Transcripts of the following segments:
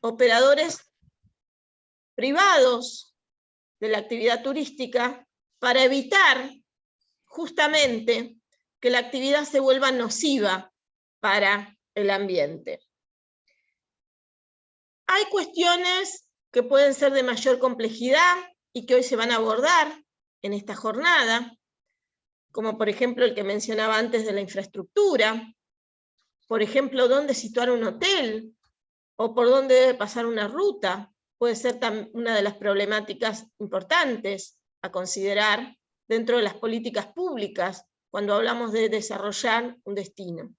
operadores privados de la actividad turística para evitar justamente que la actividad se vuelva nociva para el ambiente. Hay cuestiones que pueden ser de mayor complejidad y que hoy se van a abordar en esta jornada, como por ejemplo el que mencionaba antes de la infraestructura, por ejemplo, dónde situar un hotel, o por dónde debe pasar una ruta, puede ser una de las problemáticas importantes a considerar dentro de las políticas públicas cuando hablamos de desarrollar un destino.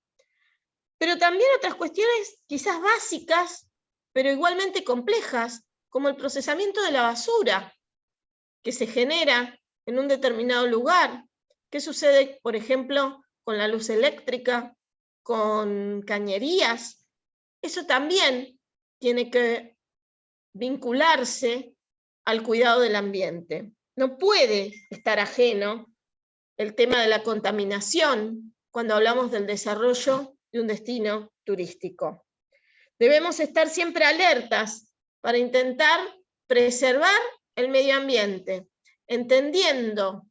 Pero también otras cuestiones quizás básicas, pero igualmente complejas, como el procesamiento de la basura que se genera en un determinado lugar. ¿Qué sucede, por ejemplo, con la luz eléctrica, con cañerías? Eso también tiene que vincularse al cuidado del ambiente. No puede estar ajeno el tema de la contaminación cuando hablamos del desarrollo de un destino turístico. Debemos estar siempre alertas para intentar preservar el medio ambiente, entendiendo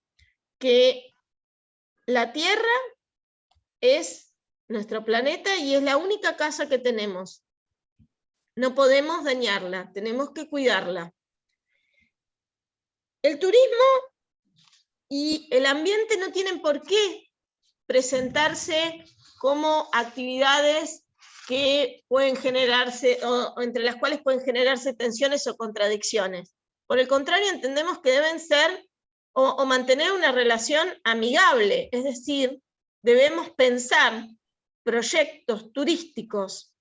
que la Tierra es nuestro planeta y es la única casa que tenemos. No podemos dañarla, tenemos que cuidarla. El turismo y el ambiente no tienen por qué presentarse como actividades que pueden generarse, o entre las cuales pueden generarse tensiones o contradicciones. Por el contrario, entendemos que deben ser o mantener una relación amigable, es decir, debemos pensar proyectos turísticos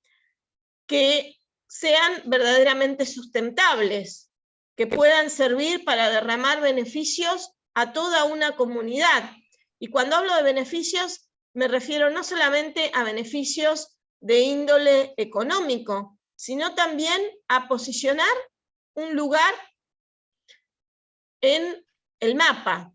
que sean verdaderamente sustentables, que puedan servir para derramar beneficios a toda una comunidad. Y cuando hablo de beneficios, me refiero no solamente a beneficios de índole económico, sino también a posicionar un lugar en el mapa,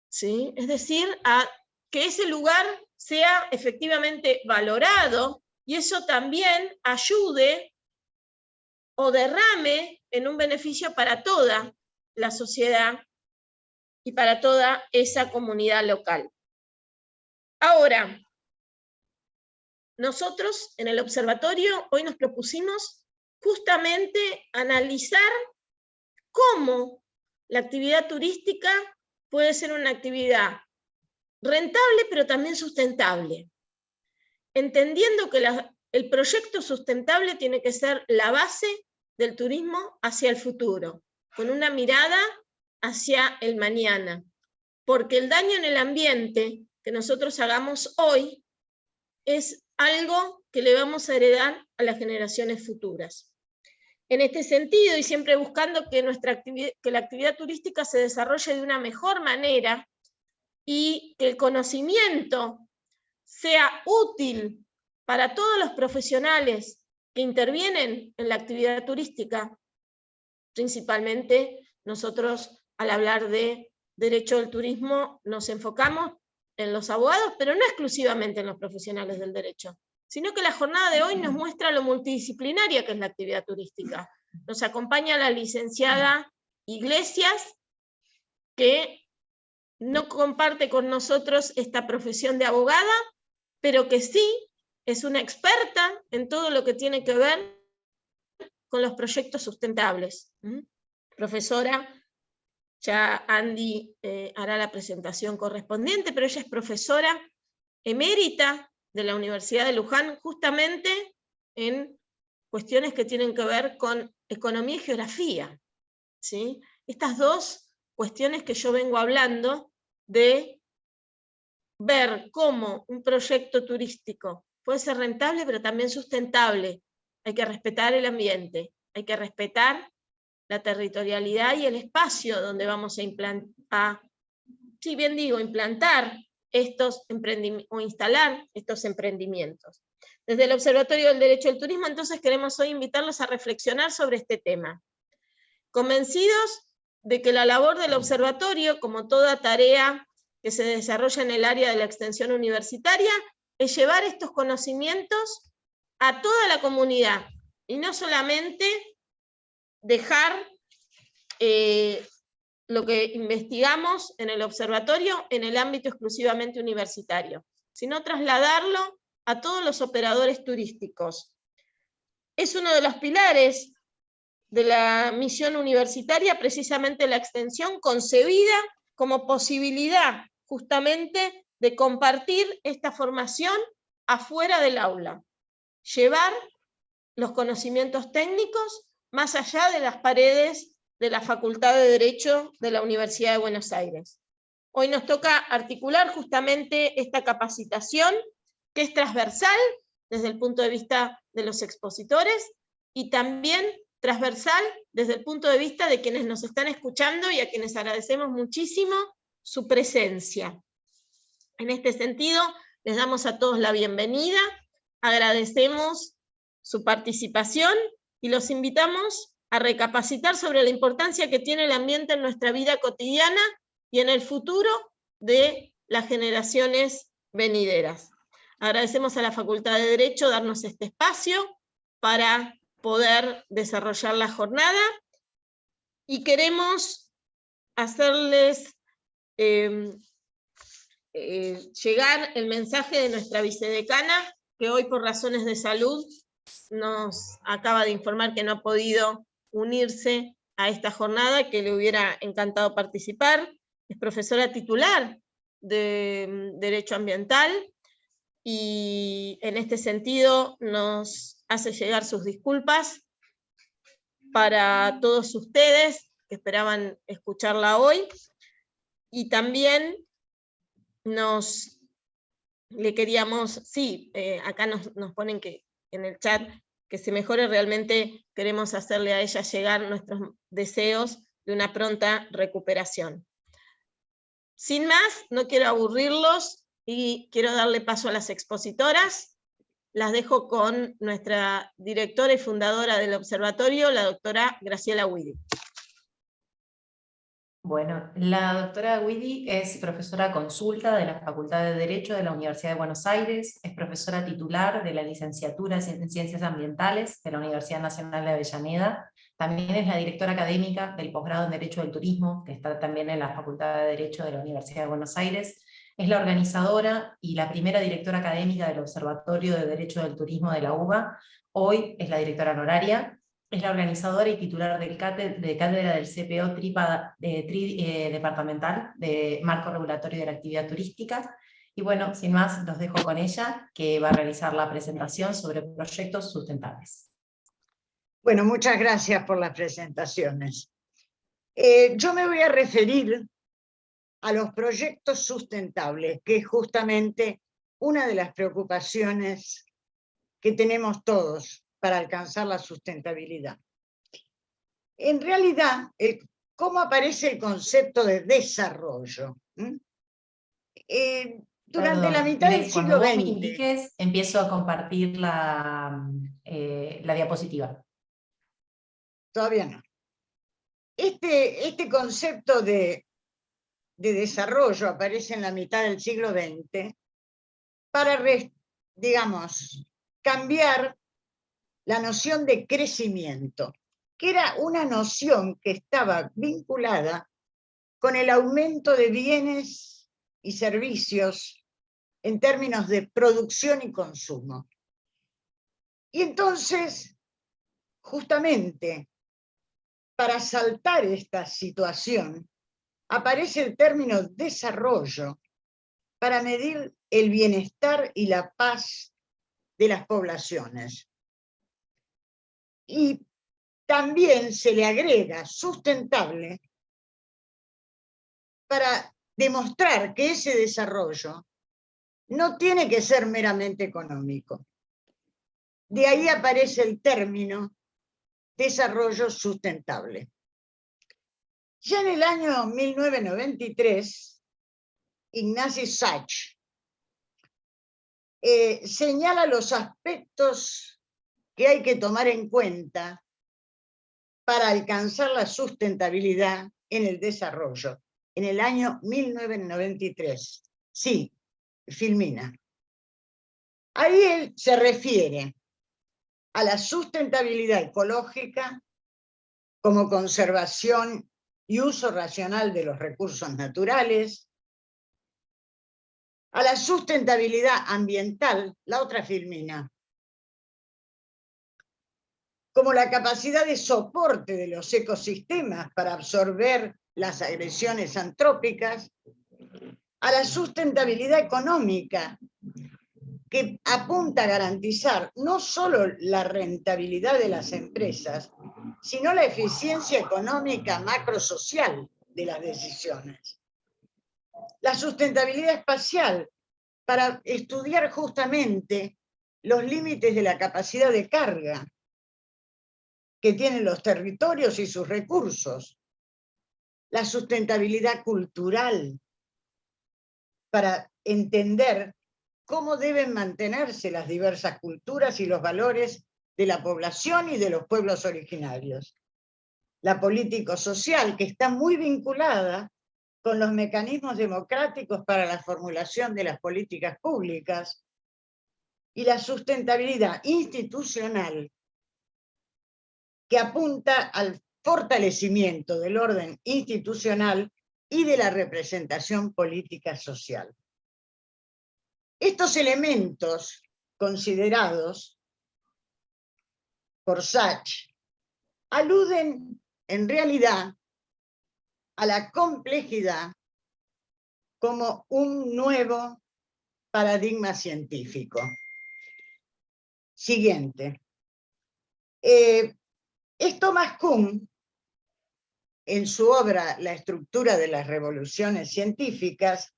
¿sí? Es decir, a que ese lugar sea efectivamente valorado y eso también ayude o derrame en un beneficio para toda la sociedad y para toda esa comunidad local. Ahora, nosotros en el observatorio hoy nos propusimos justamente analizar cómo la actividad turística puede ser una actividad rentable, pero también sustentable, entendiendo que el proyecto sustentable tiene que ser la base del turismo hacia el futuro, con una mirada hacia el mañana, porque el daño en el ambiente que nosotros hagamos hoy es algo que le vamos a heredar a las generaciones futuras. En este sentido, y siempre buscando que la actividad turística se desarrolle de una mejor manera y que el conocimiento sea útil para todos los profesionales que intervienen en la actividad turística, principalmente nosotros al hablar de derecho del turismo nos enfocamos en los abogados, pero no exclusivamente en los profesionales del derecho, sino que la jornada de hoy nos muestra lo multidisciplinaria que es la actividad turística. Nos acompaña la licenciada Iglesias, que no comparte con nosotros esta profesión de abogada, pero que sí es una experta en todo lo que tiene que ver con los proyectos sustentables. Profesora, ya Andy hará la presentación correspondiente, pero ella es profesora emérita de la Universidad de Luján, justamente en cuestiones que tienen que ver con economía y geografía, ¿sí? Estas dos cuestiones que yo vengo hablando de ver cómo un proyecto turístico puede ser rentable, pero también sustentable. Hay que respetar el ambiente, hay que respetar la territorialidad y el espacio donde vamos a implantar, si bien digo, implantar estos emprendimientos o instalar estos emprendimientos. Desde el Observatorio del Derecho al Turismo, entonces queremos hoy invitarlos a reflexionar sobre este tema. Convencidos de que la labor del observatorio, como toda tarea que se desarrolla en el área de la extensión universitaria, es llevar estos conocimientos a toda la comunidad, y no solamente dejar lo que investigamos en el observatorio en el ámbito exclusivamente universitario, sino trasladarlo a todos los operadores turísticos. Es uno de los pilares de la misión universitaria, precisamente la extensión concebida como posibilidad justamente de compartir esta formación afuera del aula, llevar los conocimientos técnicos más allá de las paredes de la Facultad de Derecho de la Universidad de Buenos Aires. Hoy nos toca articular justamente esta capacitación que es transversal desde el punto de vista de los expositores y también transversal desde el punto de vista de quienes nos están escuchando y a quienes agradecemos muchísimo su presencia. En este sentido, les damos a todos la bienvenida, agradecemos su participación y los invitamos a recapacitar sobre la importancia que tiene el ambiente en nuestra vida cotidiana y en el futuro de las generaciones venideras. Agradecemos a la Facultad de Derecho darnos este espacio para poder desarrollar la jornada y queremos hacerles llegar el mensaje de nuestra vicedecana, que hoy por razones de salud nos acaba de informar que no ha podido unirse a esta jornada, que le hubiera encantado participar. Es profesora titular de Derecho Ambiental y en este sentido nos hace llegar sus disculpas para todos ustedes que esperaban escucharla hoy, y también le queríamos, acá nos ponen que en el chat que se mejore, realmente queremos hacerle a ella llegar nuestros deseos de una pronta recuperación. Sin más, no quiero aburrirlos y quiero darle paso a las expositoras. Las dejo con nuestra directora y fundadora del observatorio, la doctora Graciela Guidi. Bueno, la doctora Guidi es profesora consulta de la Facultad de Derecho de la Universidad de Buenos Aires, es profesora titular de la licenciatura en Ciencias Ambientales de la Universidad Nacional de Avellaneda, también es la directora académica del posgrado en Derecho del Turismo, que está también en la Facultad de Derecho de la Universidad de Buenos Aires, es la organizadora y la primera directora académica del Observatorio de Derecho del Turismo de la UBA, hoy es la directora honoraria. Es la organizadora y titular de cátedra del CPO departamental de Marco Regulatorio de la Actividad Turística. Y bueno, sin más, los dejo con ella, que va a realizar la presentación sobre proyectos sustentables. Bueno, muchas gracias por las presentaciones. Yo me voy a referir a los proyectos sustentables, que es justamente una de las preocupaciones que tenemos todos para alcanzar la sustentabilidad. En realidad, ¿cómo aparece el concepto de desarrollo? Durante la mitad del siglo XX... Cuando vos me indiques, empiezo a compartir la diapositiva. Todavía no. Este concepto de desarrollo aparece en la mitad del siglo XX para, digamos, cambiar la noción de crecimiento, que era una noción que estaba vinculada con el aumento de bienes y servicios en términos de producción y consumo. Y entonces, justamente, para saltar esta situación, aparece el término desarrollo para medir el bienestar y la paz de las poblaciones. Y también se le agrega sustentable para demostrar que ese desarrollo no tiene que ser meramente económico. De ahí aparece el término desarrollo sustentable. Ya en el año 1993, Ignasi Sachs señala los aspectos que hay que tomar en cuenta para alcanzar la sustentabilidad en el desarrollo, en el año 1993. Sí, Filmina. Ahí él se refiere a la sustentabilidad ecológica como conservación y uso racional de los recursos naturales, a la sustentabilidad ambiental, la otra filmina, como la capacidad de soporte de los ecosistemas para absorber las agresiones antrópicas, a la sustentabilidad económica, que apunta a garantizar no solo la rentabilidad de las empresas, sino la eficiencia económica macrosocial de las decisiones. La sustentabilidad espacial, para estudiar justamente los límites de la capacidad de carga que tienen los territorios y sus recursos. La sustentabilidad cultural, para entender cómo deben mantenerse las diversas culturas y los valores de la población y de los pueblos originarios. La político-social, que está muy vinculada con los mecanismos democráticos para la formulación de las políticas públicas, y la sustentabilidad institucional, que apunta al fortalecimiento del orden institucional y de la representación política social. Estos elementos considerados por Sachs aluden en realidad a la complejidad como un nuevo paradigma científico. Siguiente. Es Thomas Kuhn, en su obra La estructura de las revoluciones científicas,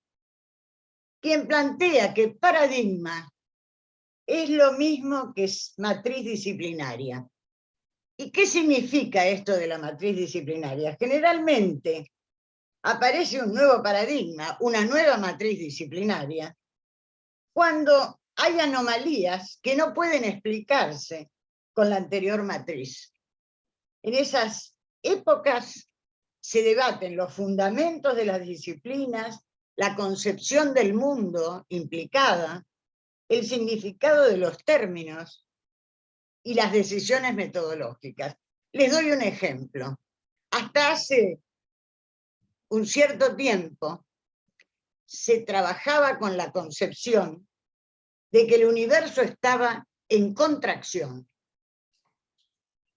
quien plantea que paradigma es lo mismo que matriz disciplinaria. ¿Y qué significa esto de la matriz disciplinaria? Generalmente aparece un nuevo paradigma, una nueva matriz disciplinaria, cuando hay anomalías que no pueden explicarse con la anterior matriz. En esas épocas se debaten los fundamentos de las disciplinas, la concepción del mundo implicada, el significado de los términos y las decisiones metodológicas. Les doy un ejemplo. Hasta hace un cierto tiempo se trabajaba con la concepción de que el universo estaba en contracción.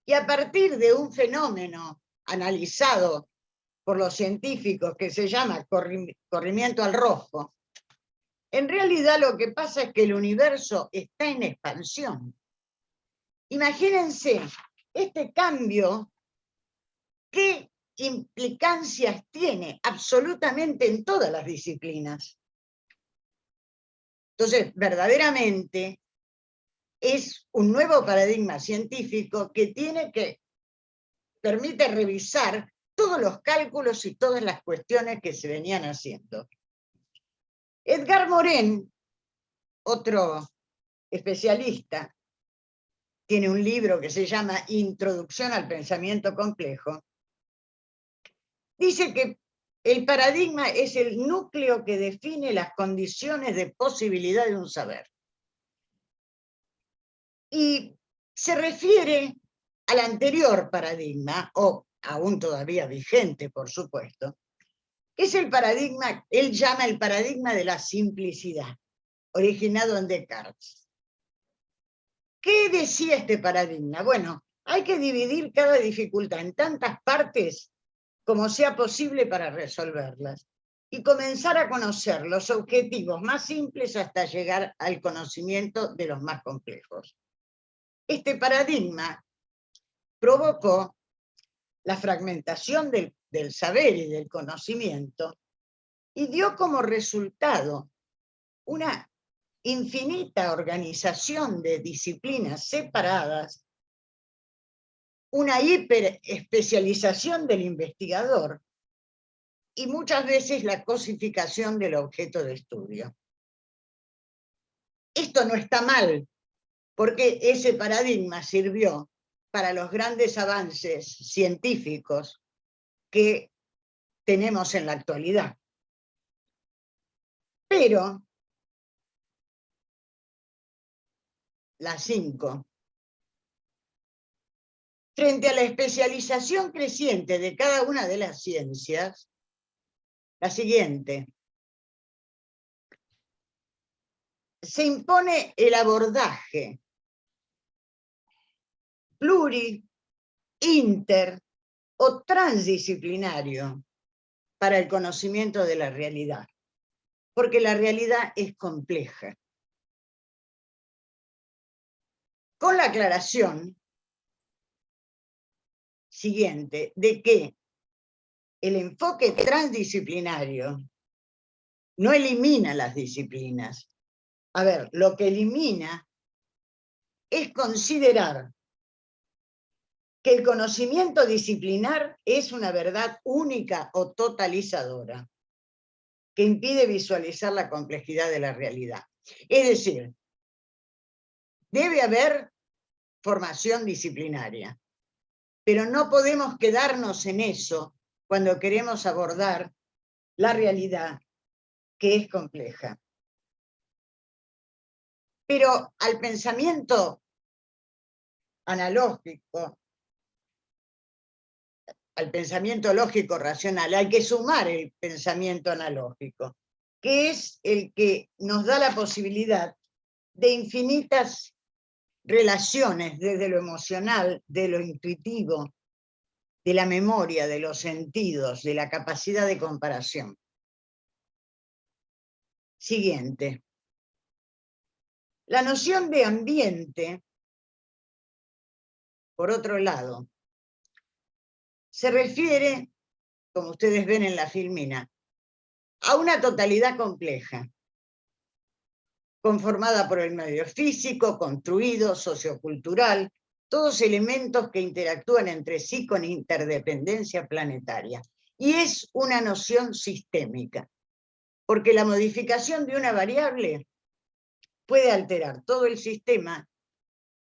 Y a partir de un fenómeno analizado por los científicos que se llama corrimiento al rojo, en realidad lo que pasa es que el universo está en expansión. Imagínense este cambio, qué implicancias tiene absolutamente en todas las disciplinas. Entonces, verdaderamente es un nuevo paradigma científico que permite revisar todos los cálculos y todas las cuestiones que se venían haciendo. Edgar Morin, otro especialista, tiene un libro que se llama Introducción al Pensamiento Complejo, dice que el paradigma es el núcleo que define las condiciones de posibilidad de un saber. Y se refiere al anterior paradigma, o aún todavía vigente, por supuesto, que es el paradigma, él llama el paradigma de la simplicidad, originado en Descartes. ¿Qué decía este paradigma? Bueno, hay que dividir cada dificultad en tantas partes como sea posible para resolverlas, y comenzar a conocer los objetivos más simples hasta llegar al conocimiento de los más complejos. Este paradigma provocó la fragmentación del saber y del conocimiento y dio como resultado una infinita organización de disciplinas separadas, una hiperespecialización del investigador y muchas veces la cosificación del objeto de estudio. Esto no está mal, porque ese paradigma sirvió para los grandes avances científicos que tenemos en la actualidad. Pero la 5, frente a la especialización creciente de cada una de las ciencias, la siguiente. Se impone el abordaje pluri, inter o transdisciplinario para el conocimiento de la realidad, porque la realidad es compleja. Con la aclaración siguiente de que el enfoque transdisciplinario no elimina las disciplinas. A ver, lo que elimina es considerar que el conocimiento disciplinar es una verdad única o totalizadora, que impide visualizar la complejidad de la realidad. Es decir, debe haber formación disciplinaria, pero no podemos quedarnos en eso cuando queremos abordar la realidad, que es compleja. Pero al pensamiento analógico, al pensamiento lógico racional, hay que sumar el pensamiento analógico, que es el que nos da la posibilidad de infinitas relaciones desde lo emocional, de lo intuitivo, de la memoria, de los sentidos, de la capacidad de comparación. Siguiente. La noción de ambiente, por otro lado, se refiere, como ustedes ven en la filmina, a una totalidad compleja, conformada por el medio físico, construido, sociocultural, todos elementos que interactúan entre sí con interdependencia planetaria. Y es una noción sistémica, porque la modificación de una variable puede alterar todo el sistema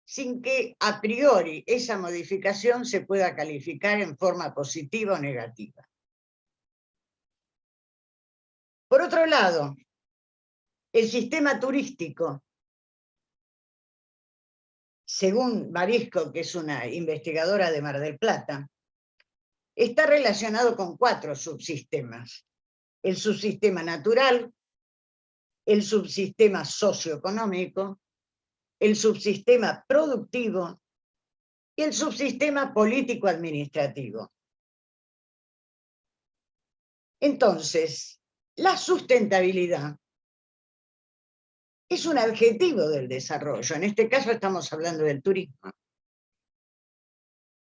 sin que a priori esa modificación se pueda calificar en forma positiva o negativa. Por otro lado, el sistema turístico, según Marisco, que es una investigadora de Mar del Plata, está relacionado con 4 subsistemas. El subsistema natural, el subsistema socioeconómico, el subsistema productivo y el subsistema político-administrativo. Entonces, la sustentabilidad es un adjetivo del desarrollo. En este caso estamos hablando del turismo.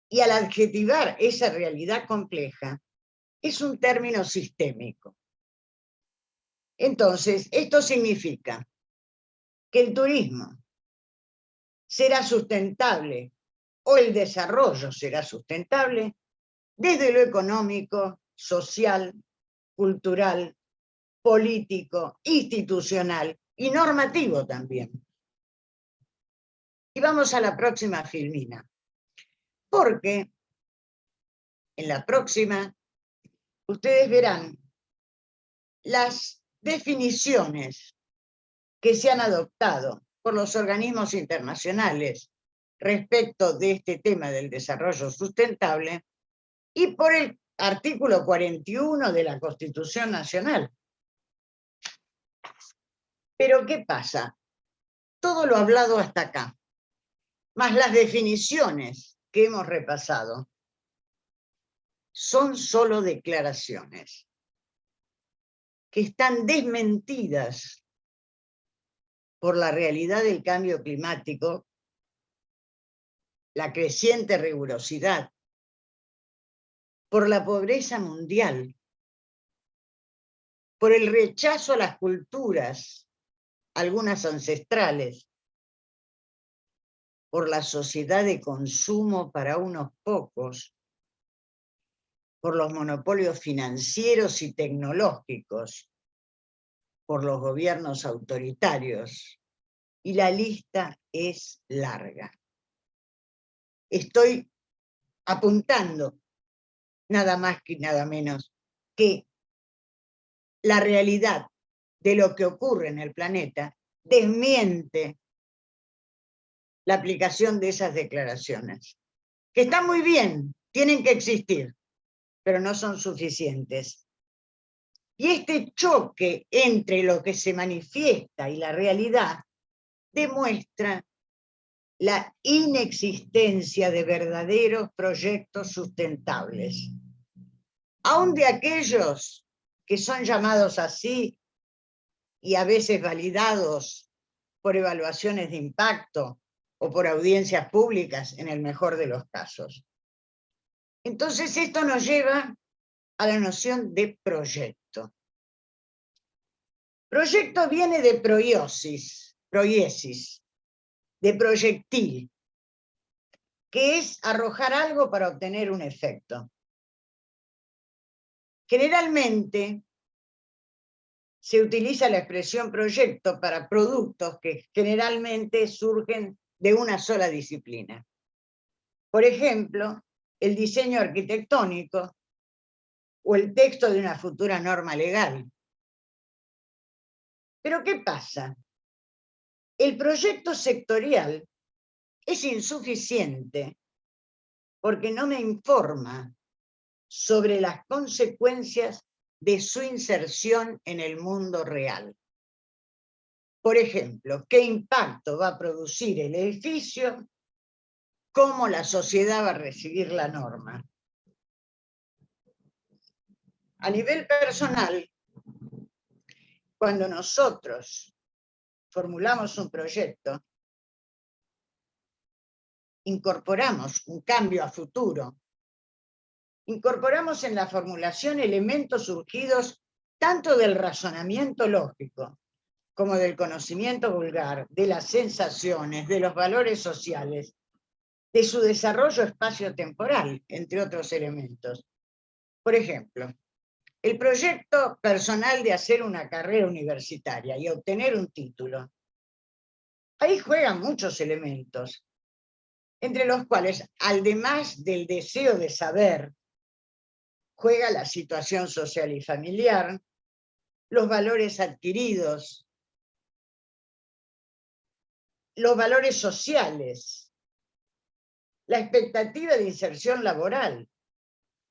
Y al adjetivar esa realidad compleja, es un término sistémico. Entonces, esto significa que el turismo será sustentable o el desarrollo será sustentable desde lo económico, social, cultural, político, institucional y normativo también. Y vamos a la próxima filmina, porque en la próxima ustedes verán las definiciones que se han adoptado por los organismos internacionales respecto de este tema del desarrollo sustentable y por el artículo 41 de la Constitución Nacional. Pero ¿qué pasa? Todo lo hablado hasta acá, más las definiciones que hemos repasado, son solo declaraciones que están desmentidas por la realidad del cambio climático, la creciente rigurosidad, por la pobreza mundial, por el rechazo a las culturas, algunas ancestrales, por la sociedad de consumo para unos pocos, por los monopolios financieros y tecnológicos, por los gobiernos autoritarios, y la lista es larga. Estoy apuntando nada más que nada menos que la realidad de lo que ocurre en el planeta desmiente la aplicación de esas declaraciones. que están muy bien, tienen que existir, pero no son suficientes. Y este choque entre lo que se manifiesta y la realidad demuestra la inexistencia de verdaderos proyectos sustentables. Aún de aquellos que son llamados así y a veces validados por evaluaciones de impacto o por audiencias públicas en el mejor de los casos. Entonces esto nos lleva a la noción de proyecto. Proyecto viene de proiesis, de proyectil, que es arrojar algo para obtener un efecto. Generalmente se utiliza la expresión proyecto para productos que generalmente surgen de una sola disciplina. Por ejemplo, el diseño arquitectónico o el texto de una futura norma legal. Pero ¿qué pasa? El proyecto sectorial es insuficiente porque no me informa sobre las consecuencias de su inserción en el mundo real. Por ejemplo, ¿qué impacto va a producir el edificio? ¿Cómo la sociedad va a recibir la norma? A nivel personal, cuando nosotros formulamos un proyecto, incorporamos un cambio a futuro, incorporamos en la formulación elementos surgidos tanto del razonamiento lógico como del conocimiento vulgar, de las sensaciones, de los valores sociales, de su desarrollo espacio-temporal, entre otros elementos. Por ejemplo, el proyecto personal de hacer una carrera universitaria y obtener un título. Ahí juegan muchos elementos, entre los cuales, además del deseo de saber, juega la situación social y familiar, los valores adquiridos, los valores sociales, la expectativa de inserción laboral,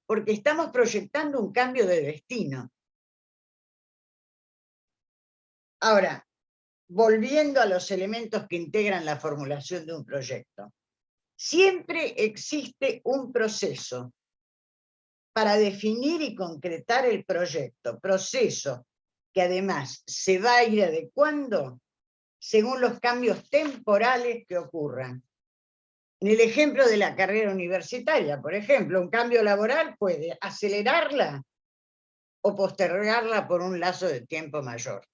porque estamos proyectando un cambio de destino. Ahora, volviendo a los elementos que integran la formulación de un proyecto, siempre existe un proceso para definir y concretar el proyecto, proceso que además se va a ir adecuando según los cambios temporales que ocurran. En el ejemplo de la carrera universitaria, por ejemplo, un cambio laboral puede acelerarla o postergarla por un lazo de tiempo mayor.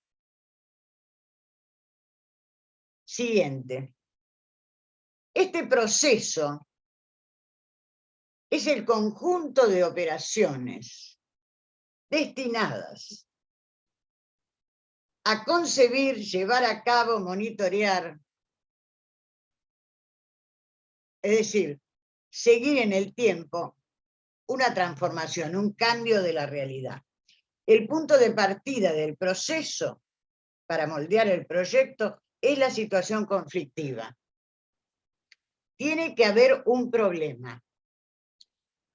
Siguiente. Este proceso es el conjunto de operaciones destinadas a concebir, llevar a cabo, monitorear, es decir, seguir en el tiempo una transformación, un cambio de la realidad. El punto de partida del proceso para moldear el proyecto es la situación conflictiva. Tiene que haber un problema.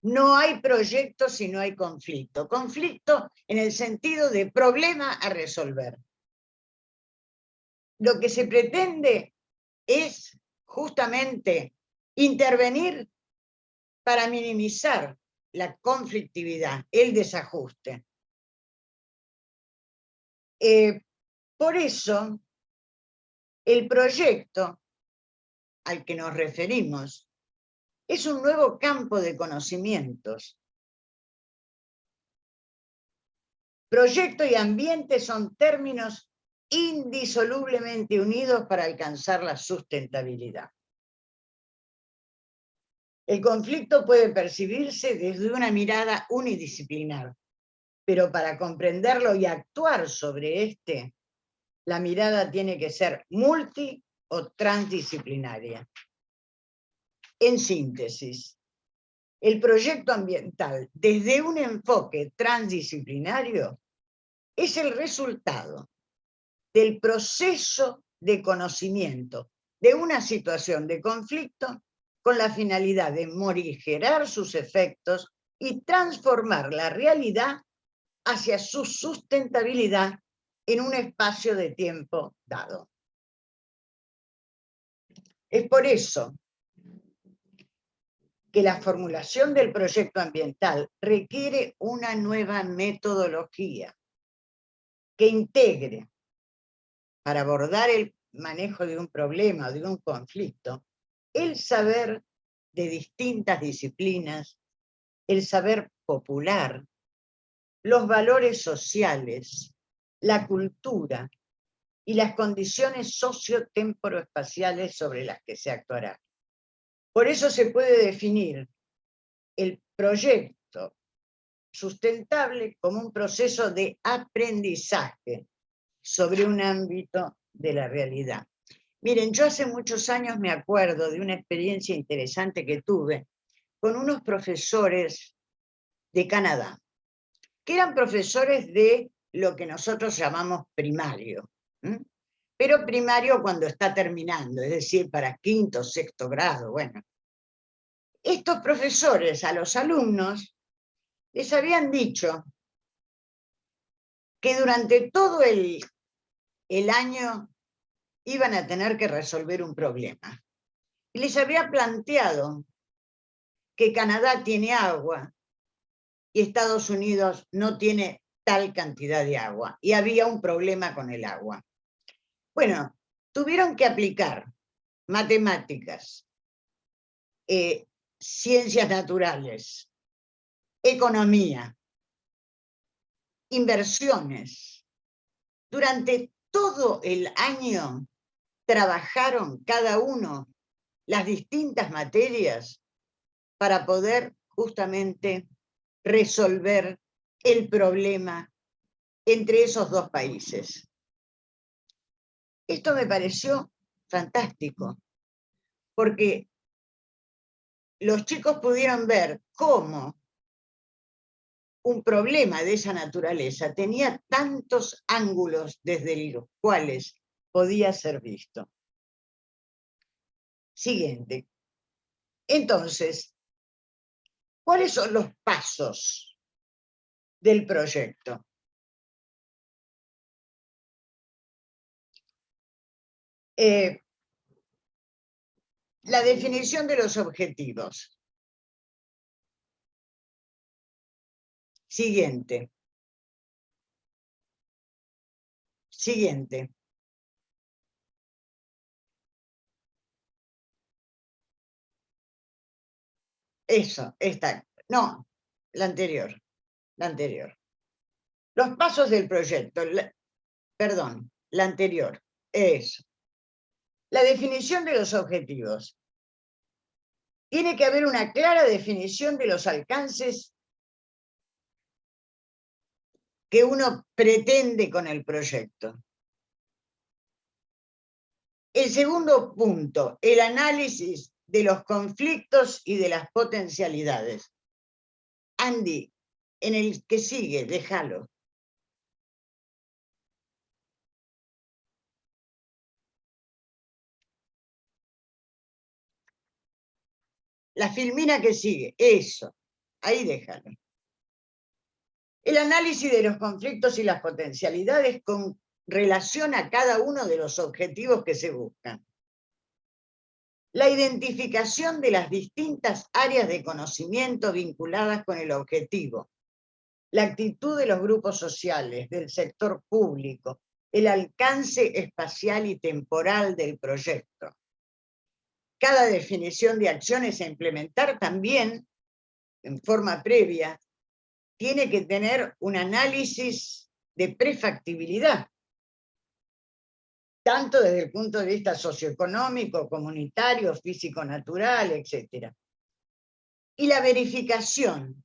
No hay proyecto si no hay conflicto. Conflicto en el sentido de problema a resolver. Lo que se pretende es justamente intervenir para minimizar la conflictividad, el desajuste. Por eso, el proyecto al que nos referimos es un nuevo campo de conocimientos. Proyecto y ambiente son términos indisolublemente unidos para alcanzar la sustentabilidad. El conflicto puede percibirse desde una mirada unidisciplinar, pero para comprenderlo y actuar sobre este, la mirada tiene que ser multi o transdisciplinaria. En síntesis, el proyecto ambiental, desde un enfoque transdisciplinario, es el resultado del proceso de conocimiento de una situación de conflicto con la finalidad de morigerar sus efectos y transformar la realidad hacia su sustentabilidad en un espacio de tiempo dado. Es por eso que la formulación del proyecto ambiental requiere una nueva metodología que integre, para abordar el manejo de un problema o de un conflicto, el saber de distintas disciplinas, el saber popular, los valores sociales, la cultura y las condiciones sociotemporoespaciales sobre las que se actuará. Por eso se puede definir el proyecto sustentable como un proceso de aprendizaje sobre un ámbito de la realidad. Miren, yo hace muchos años me acuerdo de una experiencia interesante que tuve con unos profesores de Canadá, que eran profesores de lo que nosotros llamamos primario, pero primario cuando está terminando, es decir, para quinto, sexto grado. Bueno, estos profesores a los alumnos les habían dicho que durante todo el año iban a tener que resolver un problema. Y les había planteado que Canadá tiene agua y Estados Unidos no tiene tal cantidad de agua, y había un problema con el agua. Bueno, tuvieron que aplicar matemáticas, ciencias naturales, economía, inversiones. Durante todo el año trabajaron cada uno las distintas materias para poder justamente resolver el problema entre esos dos países. Esto me pareció fantástico, porque los chicos pudieron ver cómo un problema de esa naturaleza tenía tantos ángulos desde los cuales podía ser visto. Siguiente. Entonces, ¿cuáles son los pasos del proyecto? La definición de los objetivos. Siguiente. Siguiente. Eso, esta. No, la anterior. La anterior. Los pasos del proyecto. Perdón, la anterior. Eso. La definición de los objetivos. Tiene que haber una clara definición de los alcances que uno pretende con el proyecto. El segundo punto, el análisis de los conflictos y de las potencialidades. Andy, en el que sigue, déjalo. La filmina que sigue, eso, ahí déjalo. El análisis de los conflictos y las potencialidades con relación a cada uno de los objetivos que se buscan. La identificación de las distintas áreas de conocimiento vinculadas con el objetivo. La actitud de los grupos sociales, del sector público, el alcance espacial y temporal del proyecto. Cada definición de acciones a implementar también, en forma previa, tiene que tener un análisis de prefactibilidad, tanto desde el punto de vista socioeconómico, comunitario, físico-natural, etc. Y la verificación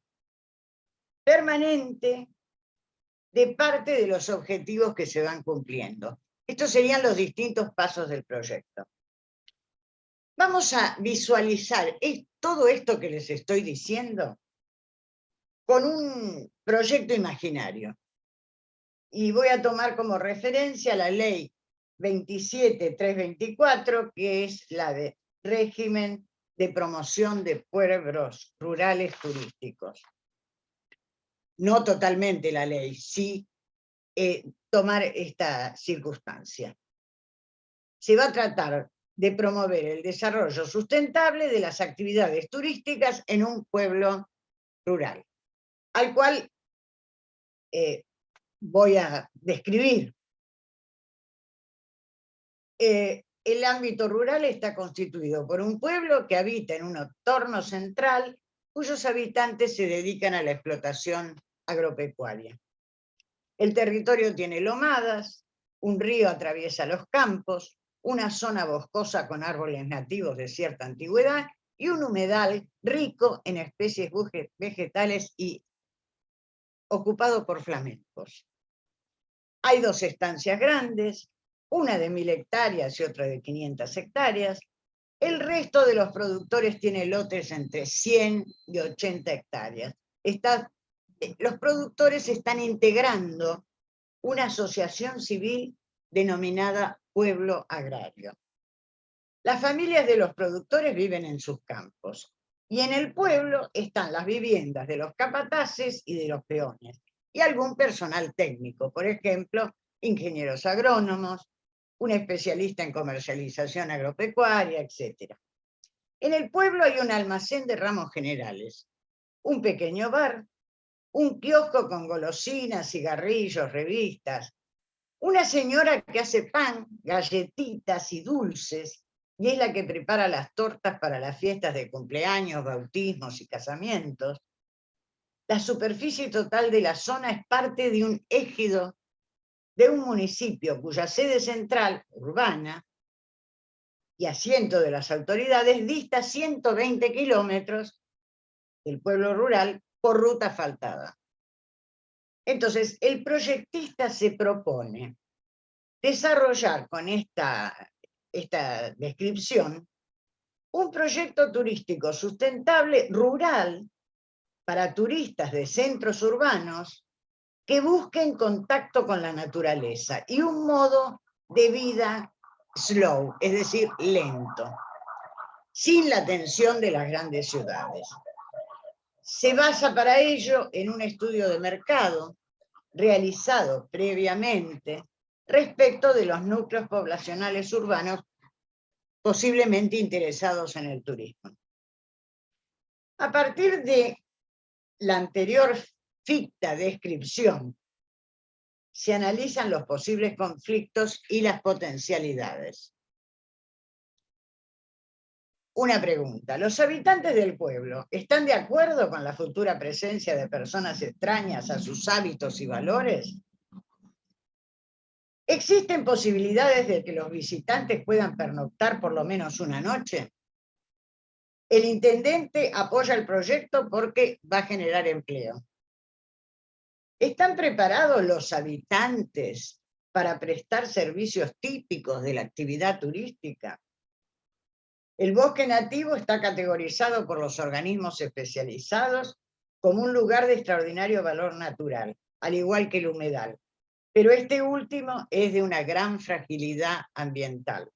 permanente de parte de los objetivos que se van cumpliendo. Estos serían los distintos pasos del proyecto. Vamos a visualizar todo esto que les estoy diciendo con un proyecto imaginario. Y voy a tomar como referencia la ley 27.324, que es la de régimen de promoción de pueblos rurales turísticos. No totalmente la ley, sí tomar esta circunstancia. Se va a tratar de promover el desarrollo sustentable de las actividades turísticas en un pueblo rural, al cual voy a describir. El ámbito rural está constituido por un pueblo que habita en un entorno central cuyos habitantes se dedican a la explotación agropecuaria. El territorio tiene lomadas, un río atraviesa los campos, una zona boscosa con árboles nativos de cierta antigüedad y un humedal rico en especies vegetales y ocupado por flamencos. Hay 2 estancias grandes, una de 1000 hectáreas y otra de 500 hectáreas. El resto de los productores tiene lotes entre 100 y 80 hectáreas. Los productores están integrando una asociación civil denominada Pueblo Agrario. Las familias de los productores viven en sus campos y en el pueblo están las viviendas de los capataces y de los peones y algún personal técnico, por ejemplo, ingenieros agrónomos, un especialista en comercialización agropecuaria, etc. En el pueblo hay un almacén de ramos generales, un pequeño bar, un kiosco con golosinas, cigarrillos, revistas, una señora que hace pan, galletitas y dulces, y es la que prepara las tortas para las fiestas de cumpleaños, bautismos y casamientos. La superficie total de la zona es parte de un ejido de un municipio cuya sede central, urbana, y asiento de las autoridades, dista 120 kilómetros del pueblo rural por ruta asfaltada. Entonces, el proyectista se propone desarrollar con esta descripción un proyecto turístico sustentable rural para turistas de centros urbanos que busquen contacto con la naturaleza y un modo de vida slow, es decir, lento, sin la tensión de las grandes ciudades. Se basa para ello en un estudio de mercado realizado previamente respecto de los núcleos poblacionales urbanos posiblemente interesados en el turismo. A partir de la anterior ficta descripción, se analizan los posibles conflictos y las potencialidades. Una pregunta: ¿los habitantes del pueblo están de acuerdo con la futura presencia de personas extrañas a sus hábitos y valores? ¿Existen posibilidades de que los visitantes puedan pernoctar por lo menos una noche? El intendente apoya el proyecto porque va a generar empleo. ¿Están preparados los habitantes para prestar servicios típicos de la actividad turística? El bosque nativo está categorizado por los organismos especializados como un lugar de extraordinario valor natural, al igual que el humedal, pero este último es de una gran fragilidad ambiental.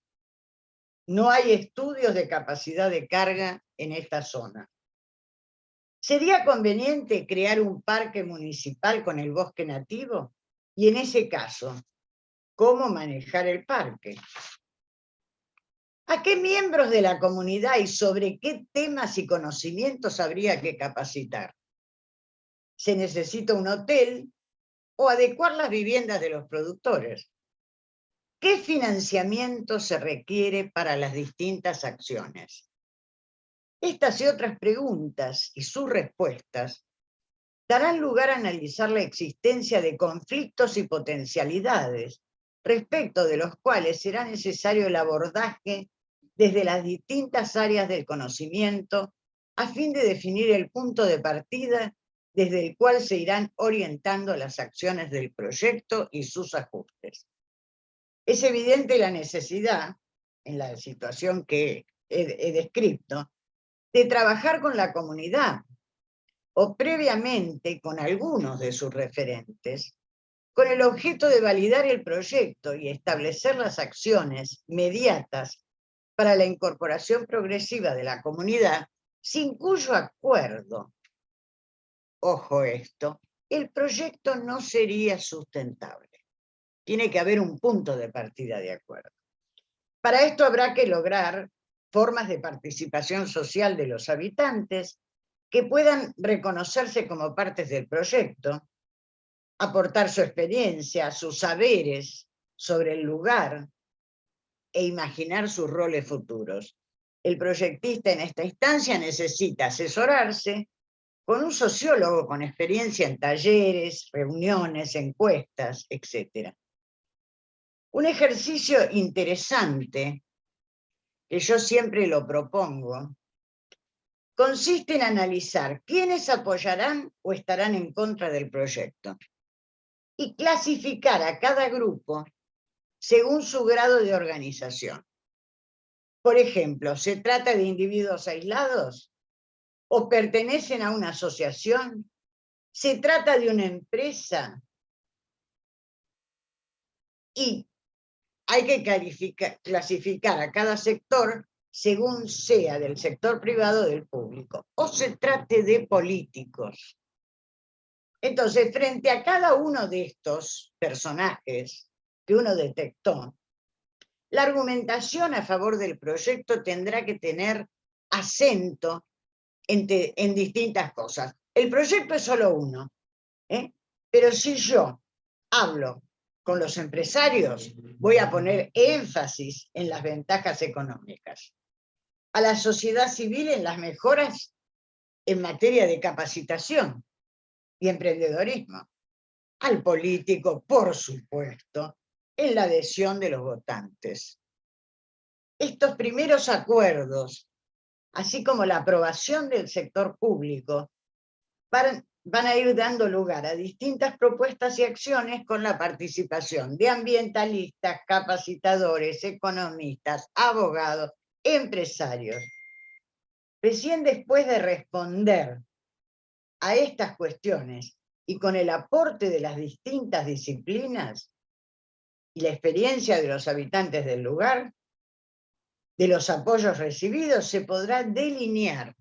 No hay estudios de capacidad de carga en esta zona. ¿Sería conveniente crear un parque municipal con el bosque nativo? Y en ese caso, ¿cómo manejar el parque? ¿A qué miembros de la comunidad y sobre qué temas y conocimientos habría que capacitar? ¿Se necesita un hotel o adecuar las viviendas de los productores? ¿Qué financiamiento se requiere para las distintas acciones? Estas y otras preguntas y sus respuestas darán lugar a analizar la existencia de conflictos y potencialidades, respecto de los cuales será necesario el abordaje desde las distintas áreas del conocimiento, a fin de definir el punto de partida desde el cual se irán orientando las acciones del proyecto y sus ajustes. Es evidente la necesidad, en la situación que he descrito, de trabajar con la comunidad, o previamente con algunos de sus referentes, con el objeto de validar el proyecto y establecer las acciones mediatas para la incorporación progresiva de la comunidad, sin cuyo acuerdo, ojo esto, el proyecto no sería sustentable. Tiene que haber un punto de partida de acuerdo. Para esto habrá que lograr formas de participación social de los habitantes que puedan reconocerse como partes del proyecto, aportar su experiencia, sus saberes sobre el lugar e imaginar sus roles futuros. El proyectista en esta instancia necesita asesorarse con un sociólogo con experiencia en talleres, reuniones, encuestas, etc. Un ejercicio interesante, que yo siempre lo propongo, consiste en analizar quiénes apoyarán o estarán en contra del proyecto y clasificar a cada grupo según su grado de organización. Por ejemplo, ¿se trata de individuos aislados o pertenecen a una asociación? ¿Se trata de una empresa? Y hay que clasificar a cada sector según sea del sector privado o del público, o se trate de políticos. Entonces, frente a cada uno de estos personajes que uno detectó, la argumentación a favor del proyecto tendrá que tener acento en distintas cosas. El proyecto es solo uno, pero si yo hablo con los empresarios, voy a poner énfasis en las ventajas económicas. A la sociedad civil en las mejoras en materia de capacitación y emprendedorismo. Al político, por supuesto, en la adhesión de los votantes. Estos primeros acuerdos, así como la aprobación del sector público, van a ir dando lugar a distintas propuestas y acciones con la participación de ambientalistas, capacitadores, economistas, abogados, empresarios. Recién después de responder a estas cuestiones y con el aporte de las distintas disciplinas y la experiencia de los habitantes del lugar, de los apoyos recibidos, se podrá delinear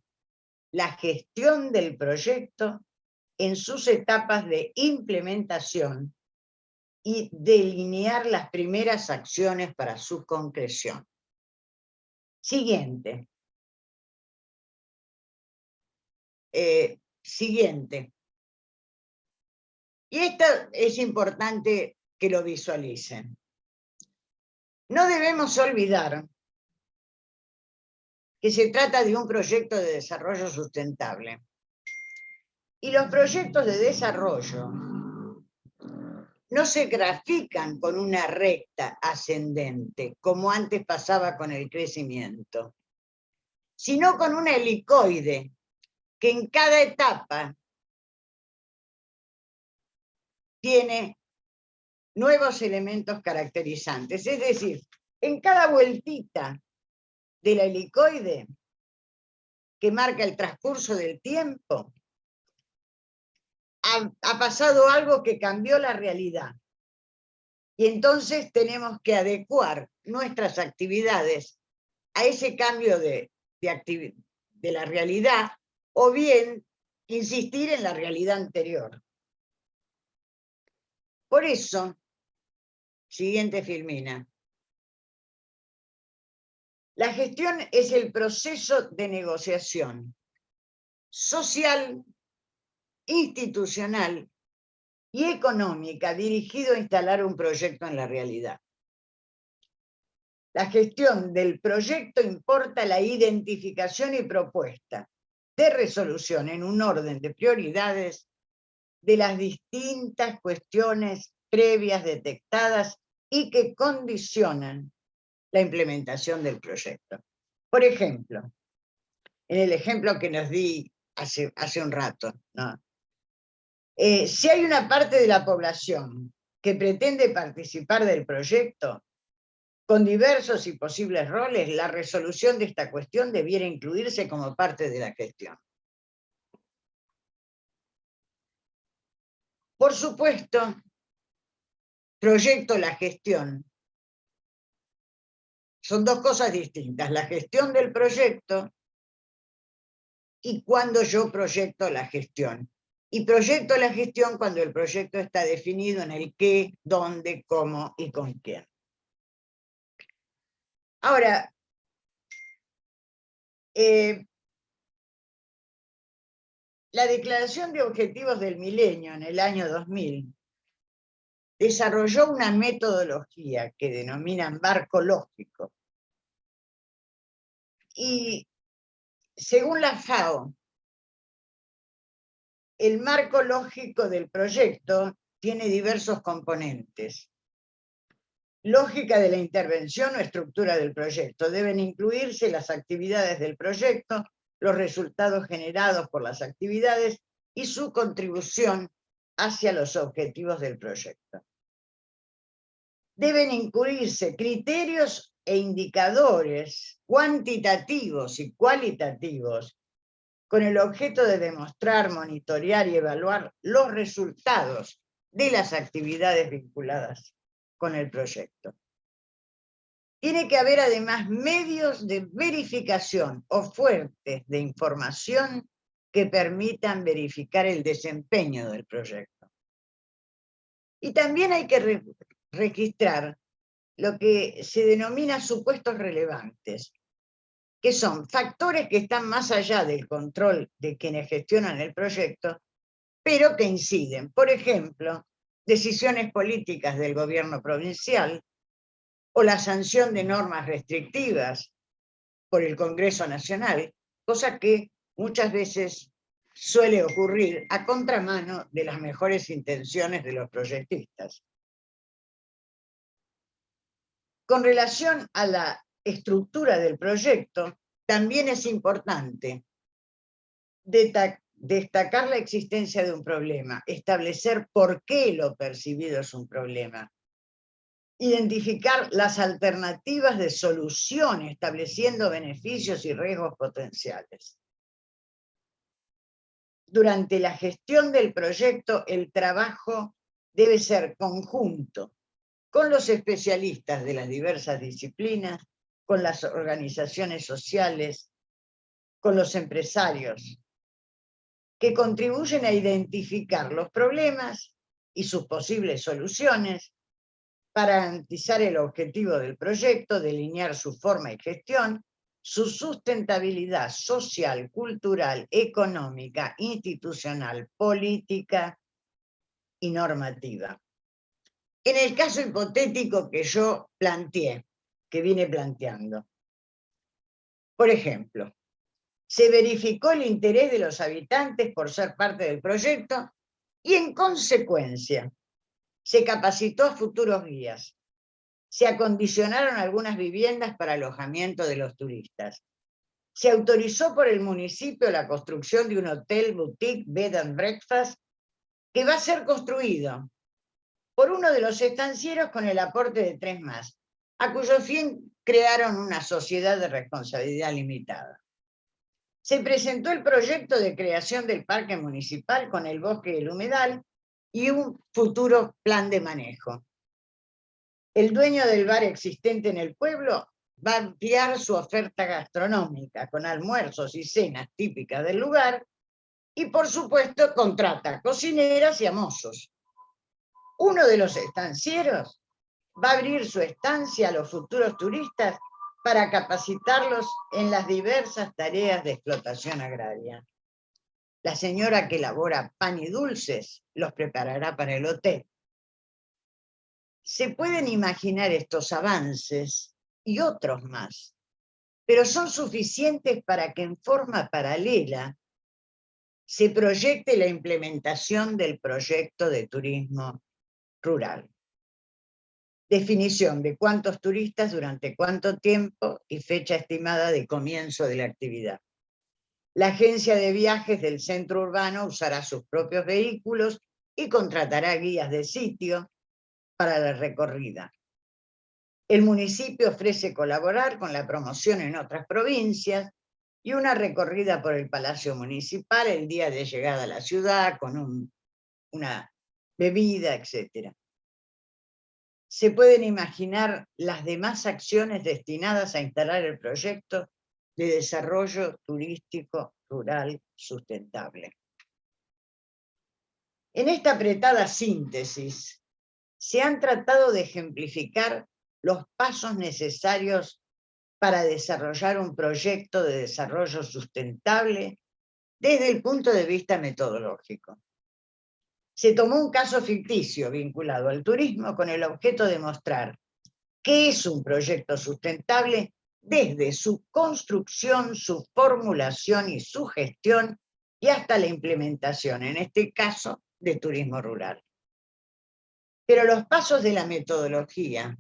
la gestión del proyecto en sus etapas de implementación y delinear las primeras acciones para su concreción. Siguiente. Siguiente. Y esto es importante que lo visualicen. No debemos olvidar que se trata de un proyecto de desarrollo sustentable. Y los proyectos de desarrollo no se grafican con una recta ascendente, como antes pasaba con el crecimiento, sino con una helicoide, que en cada etapa tiene nuevos elementos caracterizantes. Es decir, en cada vueltita de la helicoide, que marca el transcurso del tiempo, ha pasado algo que cambió la realidad. Y entonces tenemos que adecuar nuestras actividades a ese cambio de la realidad, o bien insistir en la realidad anterior. Por eso, siguiente filmina. La gestión es el proceso de negociación social, institucional y económica dirigido a instalar un proyecto en la realidad. La gestión del proyecto importa la identificación y propuesta de resolución en un orden de prioridades de las distintas cuestiones previas detectadas y que condicionan la implementación del proyecto. Por ejemplo, en el ejemplo que nos di hace un rato, ¿no? Si hay una parte de la población que pretende participar del proyecto, con diversos y posibles roles, la resolución de esta cuestión debiera incluirse como parte de la gestión. Por supuesto, proyecto la gestión son dos cosas distintas, la gestión del proyecto y cuando yo proyecto la gestión. Y proyecto la gestión cuando el proyecto está definido en el qué, dónde, cómo y con quién. Ahora, la Declaración de Objetivos del Milenio en el año 2000 desarrolló una metodología que denominan marco lógico. Y según la FAO, el marco lógico del proyecto tiene diversos componentes. Lógica de la intervención o estructura del proyecto. Deben incluirse las actividades del proyecto, los resultados generados por las actividades y su contribución hacia los objetivos del proyecto. Deben incluirse criterios e indicadores cuantitativos y cualitativos con el objeto de demostrar, monitorear y evaluar los resultados de las actividades vinculadas con el proyecto. Tiene que haber además medios de verificación o fuentes de información que permitan verificar el desempeño del proyecto. Y también hay que registrar lo que se denomina supuestos relevantes, que son factores que están más allá del control de quienes gestionan el proyecto, pero que inciden. Por ejemplo, decisiones políticas del gobierno provincial o la sanción de normas restrictivas por el Congreso Nacional, cosa que muchas veces suele ocurrir a contramano de las mejores intenciones de los proyectistas. Con relación a la estructura del proyecto, también es importante destacar la existencia de un problema, establecer por qué lo percibido es un problema, identificar las alternativas de solución, estableciendo beneficios y riesgos potenciales. Durante la gestión del proyecto, el trabajo debe ser conjunto con los especialistas de las diversas disciplinas, con las organizaciones sociales, con los empresarios, que contribuyen a identificar los problemas y sus posibles soluciones para garantizar el objetivo del proyecto, delinear su forma y gestión, su sustentabilidad social, cultural, económica, institucional, política y normativa. En el caso hipotético que yo planteé, que vine planteando, por ejemplo, se verificó el interés de los habitantes por ser parte del proyecto y, en consecuencia, se capacitó a futuros guías. Se acondicionaron algunas viviendas para alojamiento de los turistas. Se autorizó por el municipio la construcción de un hotel boutique bed and breakfast que va a ser construido por uno de los estancieros con el aporte de 3 más, a cuyo fin crearon una sociedad de responsabilidad limitada. Se presentó el proyecto de creación del parque municipal con el bosque y el humedal y un futuro plan de manejo. El dueño del bar existente en el pueblo va a ampliar su oferta gastronómica con almuerzos y cenas típicas del lugar y, por supuesto, contrata cocineras y a mozos. Uno de los estancieros va a abrir su estancia a los futuros turistas para capacitarlos en las diversas tareas de explotación agraria. La señora que elabora pan y dulces los preparará para el hotel. Se pueden imaginar estos avances y otros más, pero son suficientes para que en forma paralela se proyecte la implementación del proyecto de turismo rural. Definición de cuántos turistas, durante cuánto tiempo y fecha estimada de comienzo de la actividad. La agencia de viajes del centro urbano usará sus propios vehículos y contratará guías de sitio para la recorrida. El municipio ofrece colaborar con la promoción en otras provincias y una recorrida por el Palacio Municipal el día de llegada a la ciudad con una bebida, etc. se pueden imaginar las demás acciones destinadas a instalar el proyecto de desarrollo turístico rural sustentable. En esta apretada síntesis, se han tratado de ejemplificar los pasos necesarios para desarrollar un proyecto de desarrollo sustentable desde el punto de vista metodológico. Se tomó un caso ficticio vinculado al turismo con el objeto de mostrar qué es un proyecto sustentable desde su construcción, su formulación y su gestión y hasta la implementación, en este caso, de turismo rural. Pero los pasos de la metodología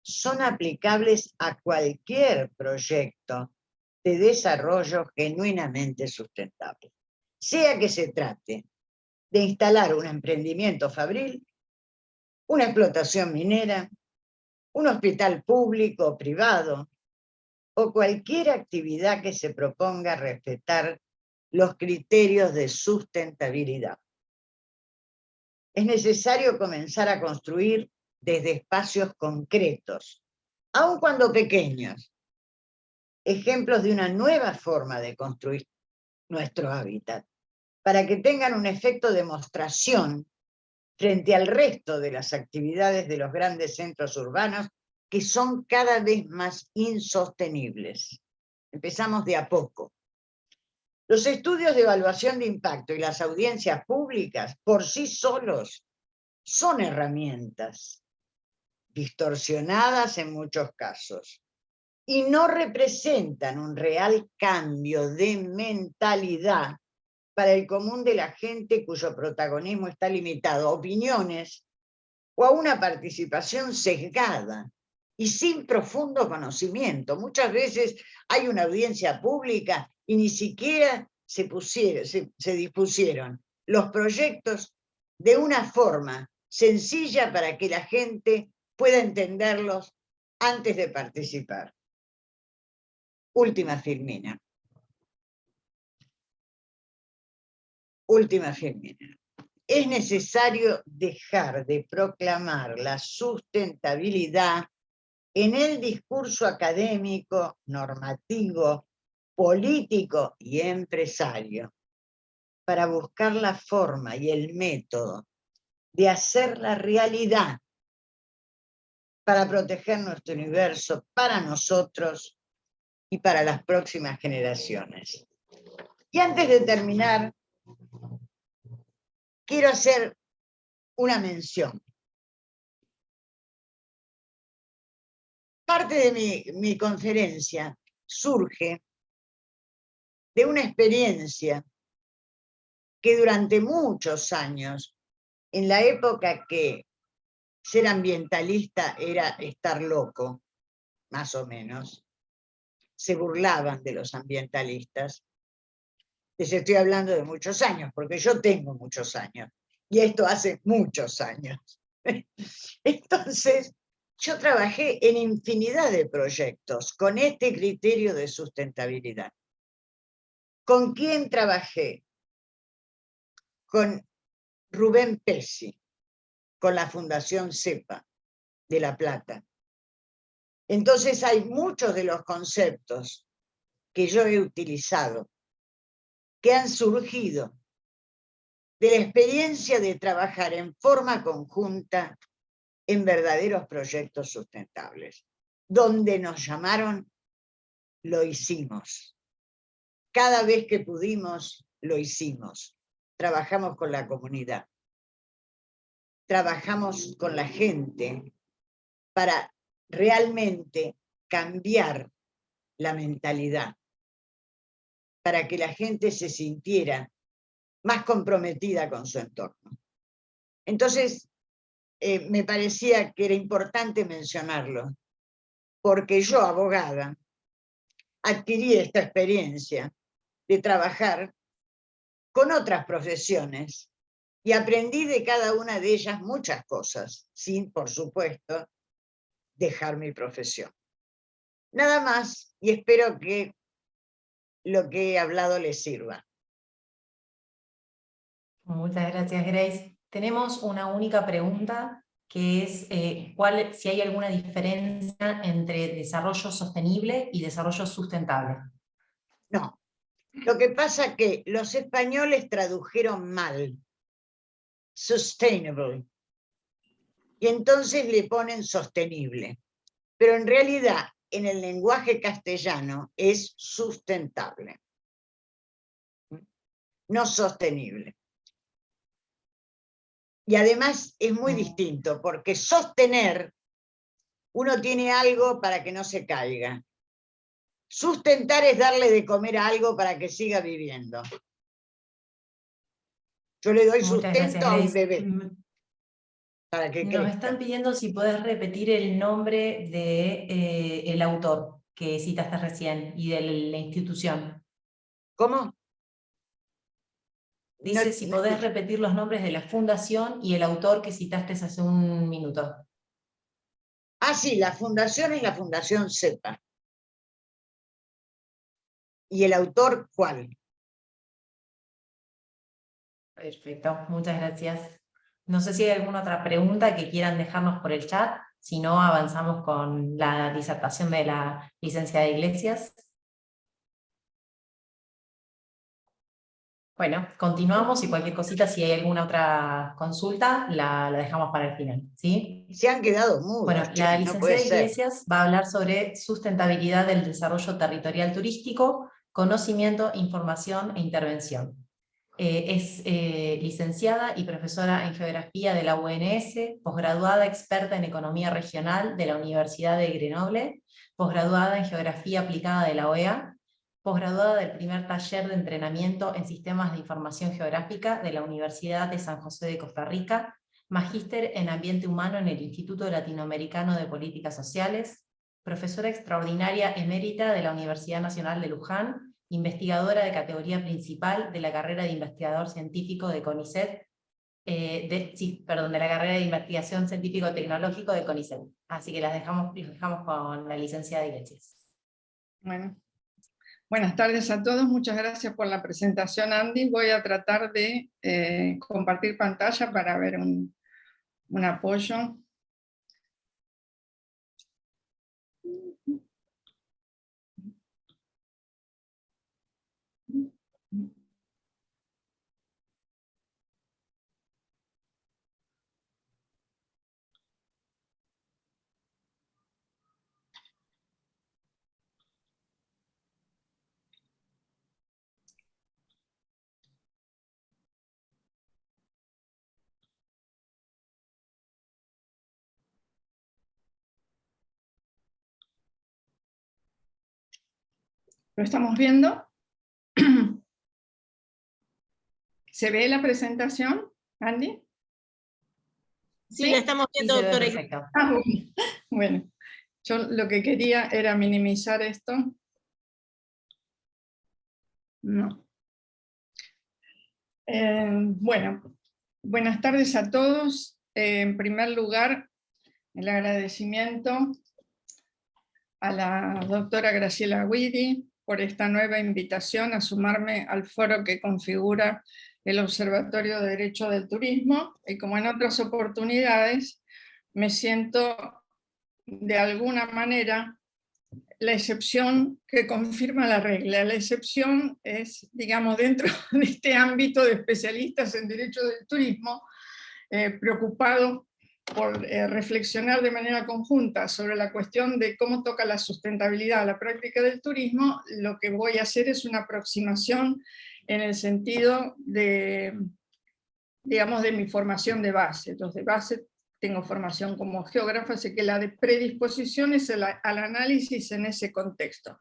son aplicables a cualquier proyecto de desarrollo genuinamente sustentable, sea que se trate de instalar un emprendimiento fabril, una explotación minera, un hospital público o privado, o cualquier actividad que se proponga respetar los criterios de sustentabilidad. Es necesario comenzar a construir desde espacios concretos, aun cuando pequeños, ejemplos de una nueva forma de construir nuestro hábitat, para que tengan un efecto de demostración frente al resto de las actividades de los grandes centros urbanos que son cada vez más insostenibles. Empezamos de a poco. Los estudios de evaluación de impacto y las audiencias públicas por sí solos son herramientas distorsionadas en muchos casos y no representan un real cambio de mentalidad para el común de la gente cuyo protagonismo está limitado a opiniones o a una participación sesgada y sin profundo conocimiento. Muchas veces hay una audiencia pública y ni siquiera se dispusieron los proyectos de una forma sencilla para que la gente pueda entenderlos antes de participar. Última filmina. Última filmina. Es necesario dejar de proclamar la sustentabilidad en el discurso académico, normativo, político y empresario, para buscar la forma y el método de hacer la realidad para proteger nuestro universo, para nosotros y para las próximas generaciones. Y antes de terminar, quiero hacer una mención. Parte de mi conferencia surge de una experiencia que durante muchos años, en la época que ser ambientalista era estar loco, más o menos, se burlaban de los ambientalistas. Les estoy hablando de muchos años, porque yo tengo muchos años, y esto hace muchos años. Entonces, yo trabajé en infinidad de proyectos con este criterio de sustentabilidad. ¿Con quién trabajé? Con Rubén Pesci, con la Fundación CEPA de La Plata. Entonces hay muchos de los conceptos que yo he utilizado que han surgido de la experiencia de trabajar en forma conjunta en verdaderos proyectos sustentables. Donde nos llamaron, lo hicimos. Cada vez que pudimos, lo hicimos. Trabajamos con la comunidad. Trabajamos con la gente para realmente cambiar la mentalidad, para que la gente se sintiera más comprometida con su entorno. Entonces, me parecía que era importante mencionarlo, porque yo, abogada, adquirí esta experiencia de trabajar con otras profesiones y aprendí de cada una de ellas muchas cosas, sin, por supuesto, dejar mi profesión. Nada más, y espero que lo que he hablado les sirva. Muchas gracias, Grace. Tenemos una única pregunta que es si hay alguna diferencia entre desarrollo sostenible y desarrollo sustentable. No. Lo que pasa es que los españoles tradujeron mal sustainable y entonces le ponen sostenible. Pero en realidad, en el lenguaje castellano es sustentable, no sostenible. Y además es muy distinto, porque sostener, uno tiene algo para que no se caiga. Sustentar es darle de comer a algo para que siga viviendo. Yo le doy sustento a un bebé para que crezca. Nos están pidiendo si podés repetir el nombre del autor que citaste recién y de la institución. ¿Cómo? Dice si podés repetir los nombres de la fundación y el autor que citaste hace un minuto. Ah, sí, la fundación es la Fundación CEPA. ¿Y el autor cuál? Perfecto, muchas gracias. No sé si hay alguna otra pregunta que quieran dejarnos por el chat, si no avanzamos con la disertación de la licenciada Iglesias. Bueno, continuamos y cualquier cosita, si hay alguna otra consulta, la dejamos para el final, ¿sí? Se han quedado mudos. Bueno, la no puede licenciada ser. Iglesias va a hablar sobre sustentabilidad del desarrollo territorial turístico, conocimiento, información e intervención. Es licenciada y profesora en Geografía de la UNS, posgraduada experta en Economía Regional de la Universidad de Grenoble, posgraduada en Geografía Aplicada de la OEA, posgraduada del primer taller de entrenamiento en Sistemas de Información Geográfica de la Universidad de San José de Costa Rica, magíster en Ambiente Humano en el Instituto Latinoamericano de Políticas Sociales, profesora extraordinaria emérita de la Universidad Nacional de Luján, investigadora de categoría principal de la carrera de investigador científico de CONICET, de la carrera de investigación científico-tecnológico de CONICET. Así que los dejamos con la licenciada Iglesias. Bueno, buenas tardes a todos, muchas gracias por la presentación, Andy. Voy a tratar de compartir pantalla para ver un apoyo. ¿Lo estamos viendo? ¿Se ve la presentación, Andy? Sí, la estamos viendo, Sí, doctora. perfecto. Ah, bueno, yo lo que quería era minimizar esto. No. Bueno, buenas tardes a todos. En primer lugar, el agradecimiento a la doctora Graciela Guidi por esta nueva invitación a sumarme al foro que configura el Observatorio de Derecho del Turismo, y como en otras oportunidades, me siento de alguna manera la excepción que confirma la regla. La excepción es, digamos, dentro de este ámbito de especialistas en Derecho del Turismo, preocupado por reflexionar de manera conjunta sobre la cuestión de cómo toca la sustentabilidad a la práctica del turismo. Lo que voy a hacer es una aproximación en el sentido de, digamos, de mi formación de base. Entonces, de base tengo formación como geógrafa, así que la de predisposición es al análisis en ese contexto.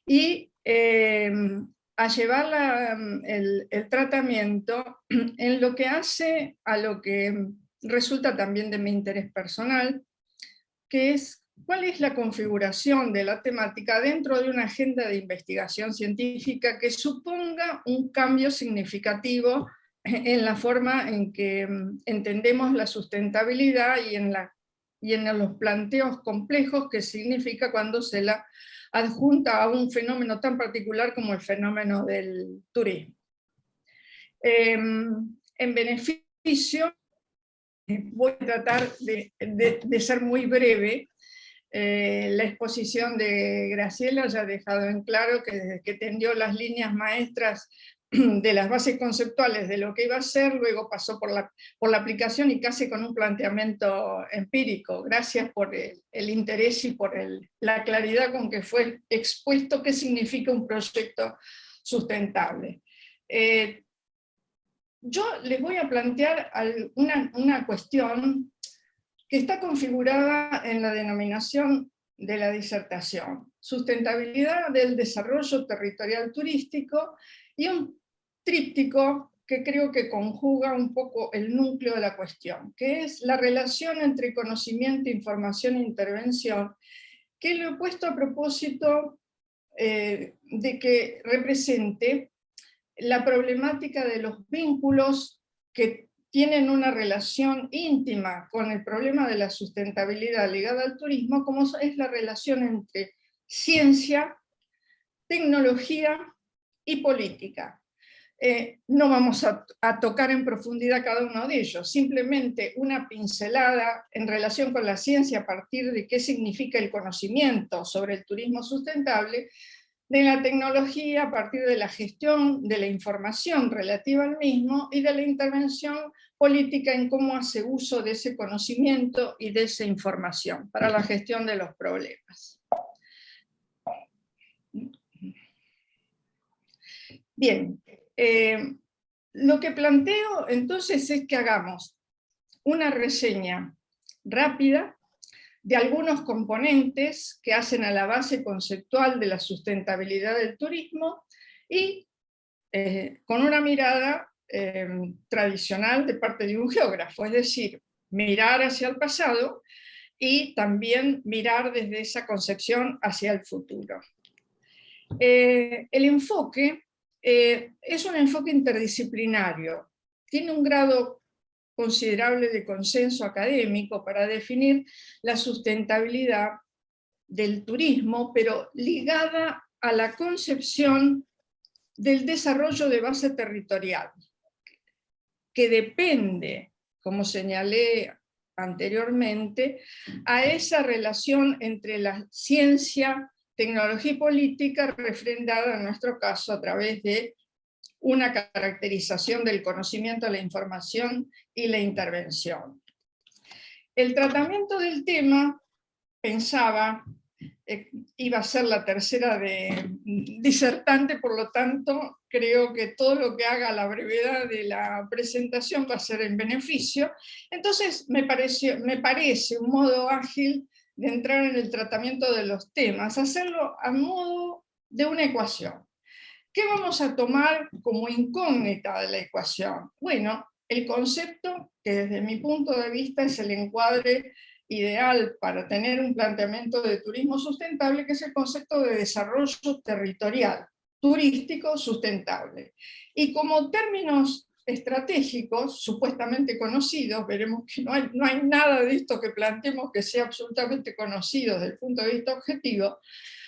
Y a llevar el tratamiento en lo que hace a lo que resulta también de mi interés personal, que es cuál es la configuración de la temática dentro de una agenda de investigación científica que suponga un cambio significativo en la forma en que entendemos la sustentabilidad y en los planteos complejos que significa cuando se la adjunta a un fenómeno tan particular como el fenómeno del turismo. En beneficio voy a tratar de ser muy breve. La exposición de Graciela ya ha dejado en claro que desde que tendió las líneas maestras de las bases conceptuales de lo que iba a ser, luego pasó por la aplicación y casi con un planteamiento empírico. Gracias por el interés y por la claridad con que fue expuesto qué significa un proyecto sustentable. Yo les voy a plantear una cuestión que está configurada en la denominación de la disertación: sustentabilidad del desarrollo territorial turístico, y un tríptico que creo que conjuga un poco el núcleo de la cuestión, que es la relación entre conocimiento, información e intervención, que lo he puesto a propósito de que represente la problemática de los vínculos que tienen una relación íntima con el problema de la sustentabilidad ligada al turismo, como es la relación entre ciencia, tecnología y política. No vamos a tocar en profundidad cada uno de ellos, simplemente una pincelada en relación con la ciencia a partir de qué significa el conocimiento sobre el turismo sustentable, de la tecnología a partir de la gestión de la información relativa al mismo, y de la intervención política en cómo hace uso de ese conocimiento y de esa información para la gestión de los problemas. Bien, lo que planteo entonces es que hagamos una reseña rápida de algunos componentes que hacen a la base conceptual de la sustentabilidad del turismo, y con una mirada tradicional de parte de un geógrafo, es decir, mirar hacia el pasado y también mirar desde esa concepción hacia el futuro. El enfoque es un enfoque interdisciplinario, tiene un grado considerable de consenso académico para definir la sustentabilidad del turismo, pero ligada a la concepción del desarrollo de base territorial, que depende, como señalé anteriormente, a esa relación entre la ciencia, tecnología y política, refrendada en nuestro caso a través de una caracterización del conocimiento, la información y la intervención. El tratamiento del tema, pensaba, iba a ser la tercera de disertante, por lo tanto creo que todo lo que haga a la brevedad de la presentación va a ser en beneficio. Entonces me parece un modo ágil de entrar en el tratamiento de los temas, hacerlo a modo de una ecuación. ¿Qué vamos a tomar como incógnita de la ecuación? Bueno, el concepto que desde mi punto de vista es el encuadre ideal para tener un planteamiento de turismo sustentable, que es el concepto de desarrollo territorial, turístico sustentable. Y como términos estratégicos, supuestamente conocidos, veremos que no hay nada de esto que planteemos que sea absolutamente conocido desde el punto de vista objetivo,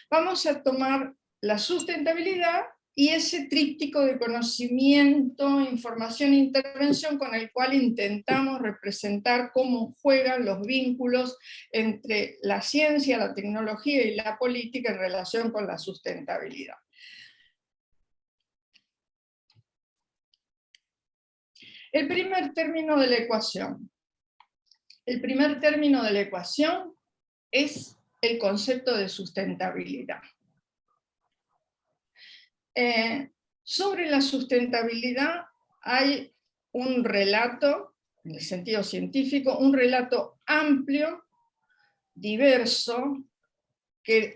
vamos a tomar la sustentabilidad y ese tríptico de conocimiento, información e intervención con el cual intentamos representar cómo juegan los vínculos entre la ciencia, la tecnología y la política en relación con la sustentabilidad. El primer término de la ecuación. El primer término de la ecuación es el concepto de sustentabilidad. Sobre la sustentabilidad hay un relato, en el sentido científico, un relato amplio, diverso, que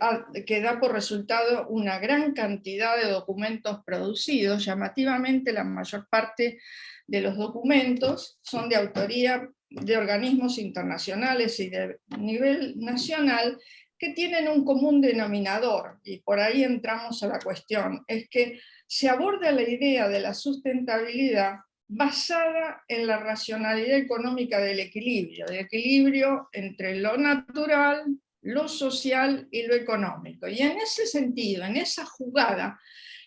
da por resultado una gran cantidad de documentos producidos. Llamativamente, la mayor parte de los documentos son de autoría de organismos internacionales y de nivel nacional, que tienen un común denominador, y por ahí entramos a la cuestión, es que se aborda la idea de la sustentabilidad basada en la racionalidad económica del equilibrio entre lo natural, lo social y lo económico. Y en ese sentido, en esa jugada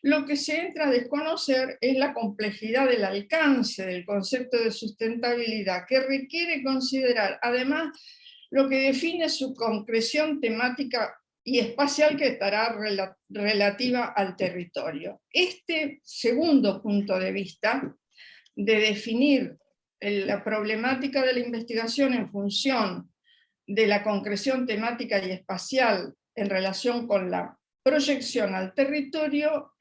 lo que se entra a desconocer es la complejidad del alcance del concepto de sustentabilidad, que requiere considerar además lo que define su concreción temática y espacial, que estará relativa al territorio. Este segundo punto de vista, de definir la problemática de la investigación en función de la concreción temática y espacial en relación con la proyección al territorio,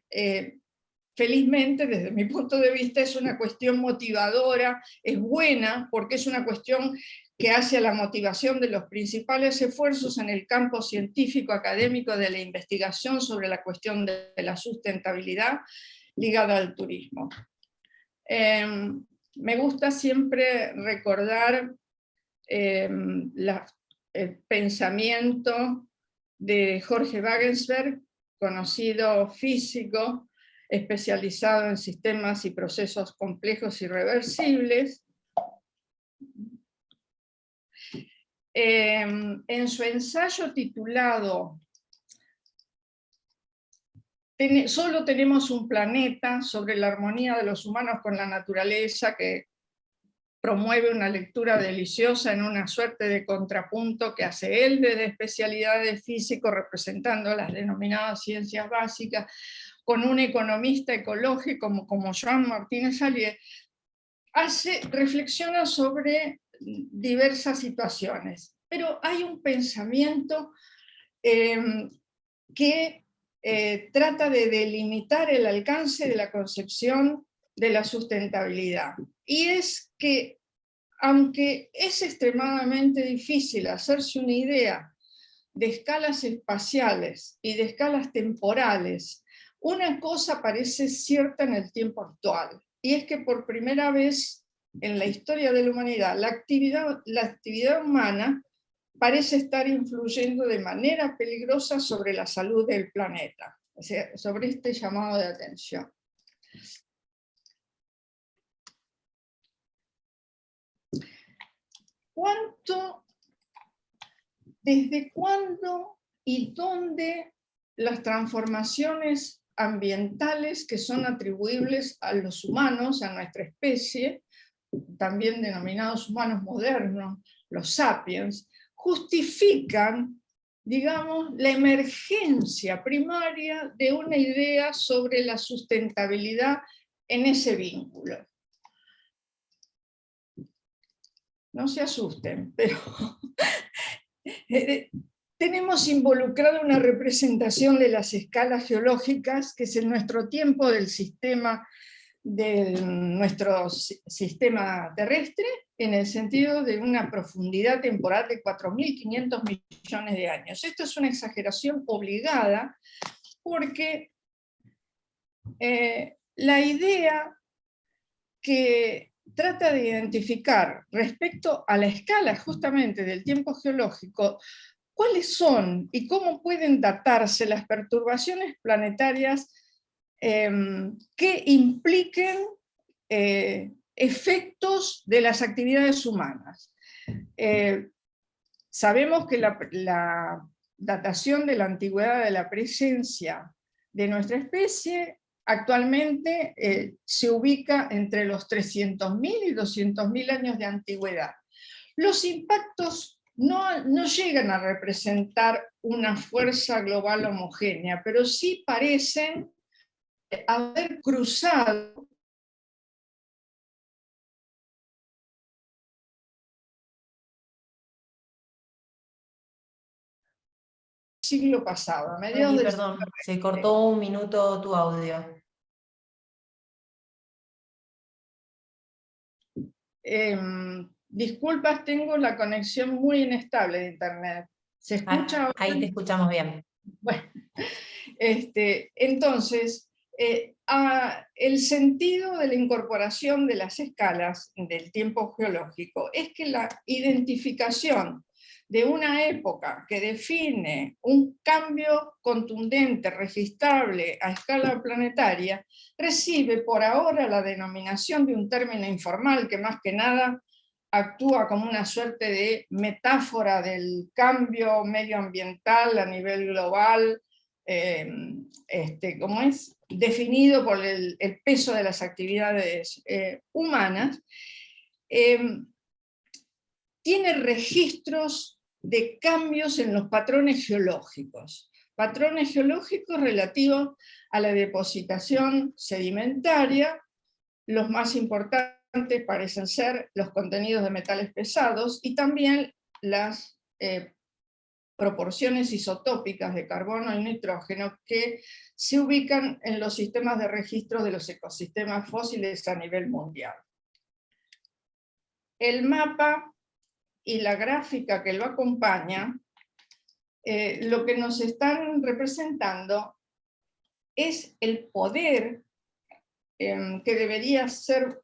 felizmente, desde mi punto de vista, es una cuestión motivadora, es buena, porque es una cuestión que hace a la motivación de los principales esfuerzos en el campo científico académico de la investigación sobre la cuestión de la sustentabilidad ligada al turismo. Me gusta siempre recordar el pensamiento de Jorge Wagensberg, conocido físico, especializado en sistemas y procesos complejos y reversibles. En su ensayo titulado Solo tenemos un planeta, sobre la armonía de los humanos con la naturaleza, que promueve una lectura deliciosa en una suerte de contrapunto que hace él desde especialidad de físico, representando las denominadas ciencias básicas, con un economista ecológico como Joan Martínez Alier, reflexiona sobre diversas situaciones. Pero hay un pensamiento que trata de delimitar el alcance de la concepción de la sustentabilidad. Y es que, aunque es extremadamente difícil hacerse una idea de escalas espaciales y de escalas temporales, una cosa parece cierta en el tiempo actual, y es que por primera vez en la historia de la humanidad, la actividad humana parece estar influyendo de manera peligrosa sobre la salud del planeta, o sea, sobre este llamado de atención. ¿Desde cuándo y dónde las transformaciones ambientales que son atribuibles a los humanos, a nuestra especie, también denominados humanos modernos, los sapiens, justifican, digamos, la emergencia primaria de una idea sobre la sustentabilidad en ese vínculo? No se asusten, pero tenemos involucrada una representación de las escalas geológicas, que es en nuestro tiempo de nuestro sistema terrestre, en el sentido de una profundidad temporal de 4.500 millones de años. Esto es una exageración obligada, porque la idea que trata de identificar respecto a la escala justamente del tiempo geológico cuáles son y cómo pueden datarse las perturbaciones planetarias que impliquen efectos de las actividades humanas. Sabemos que la datación de la antigüedad de la presencia de nuestra especie actualmente se ubica entre los 300.000 y 200.000 años de antigüedad. Los impactos no llegan a representar una fuerza global homogénea, pero sí parecen haber cruzado siglo pasado, a mediados del Perdón, se cortó un minuto tu audio. Disculpas, tengo la conexión muy inestable de internet. ¿Se escucha ahora? Ahí te escuchamos bien. Bueno, entonces, el sentido de la incorporación de las escalas del tiempo geológico es que la identificación de una época que define un cambio contundente, registrable a escala planetaria, recibe por ahora la denominación de un término informal que más que nada actúa como una suerte de metáfora del cambio medioambiental a nivel global, como es definido por el peso de las actividades humanas, tiene registros de cambios en los patrones geológicos relativos a la depositación sedimentaria. Los más importantes parecen ser los contenidos de metales pesados y también las proporciones isotópicas de carbono y nitrógeno que se ubican en los sistemas de registro de los ecosistemas fósiles a nivel mundial. El mapa y la gráfica que lo acompaña, lo que nos están representando es el poder que debería ser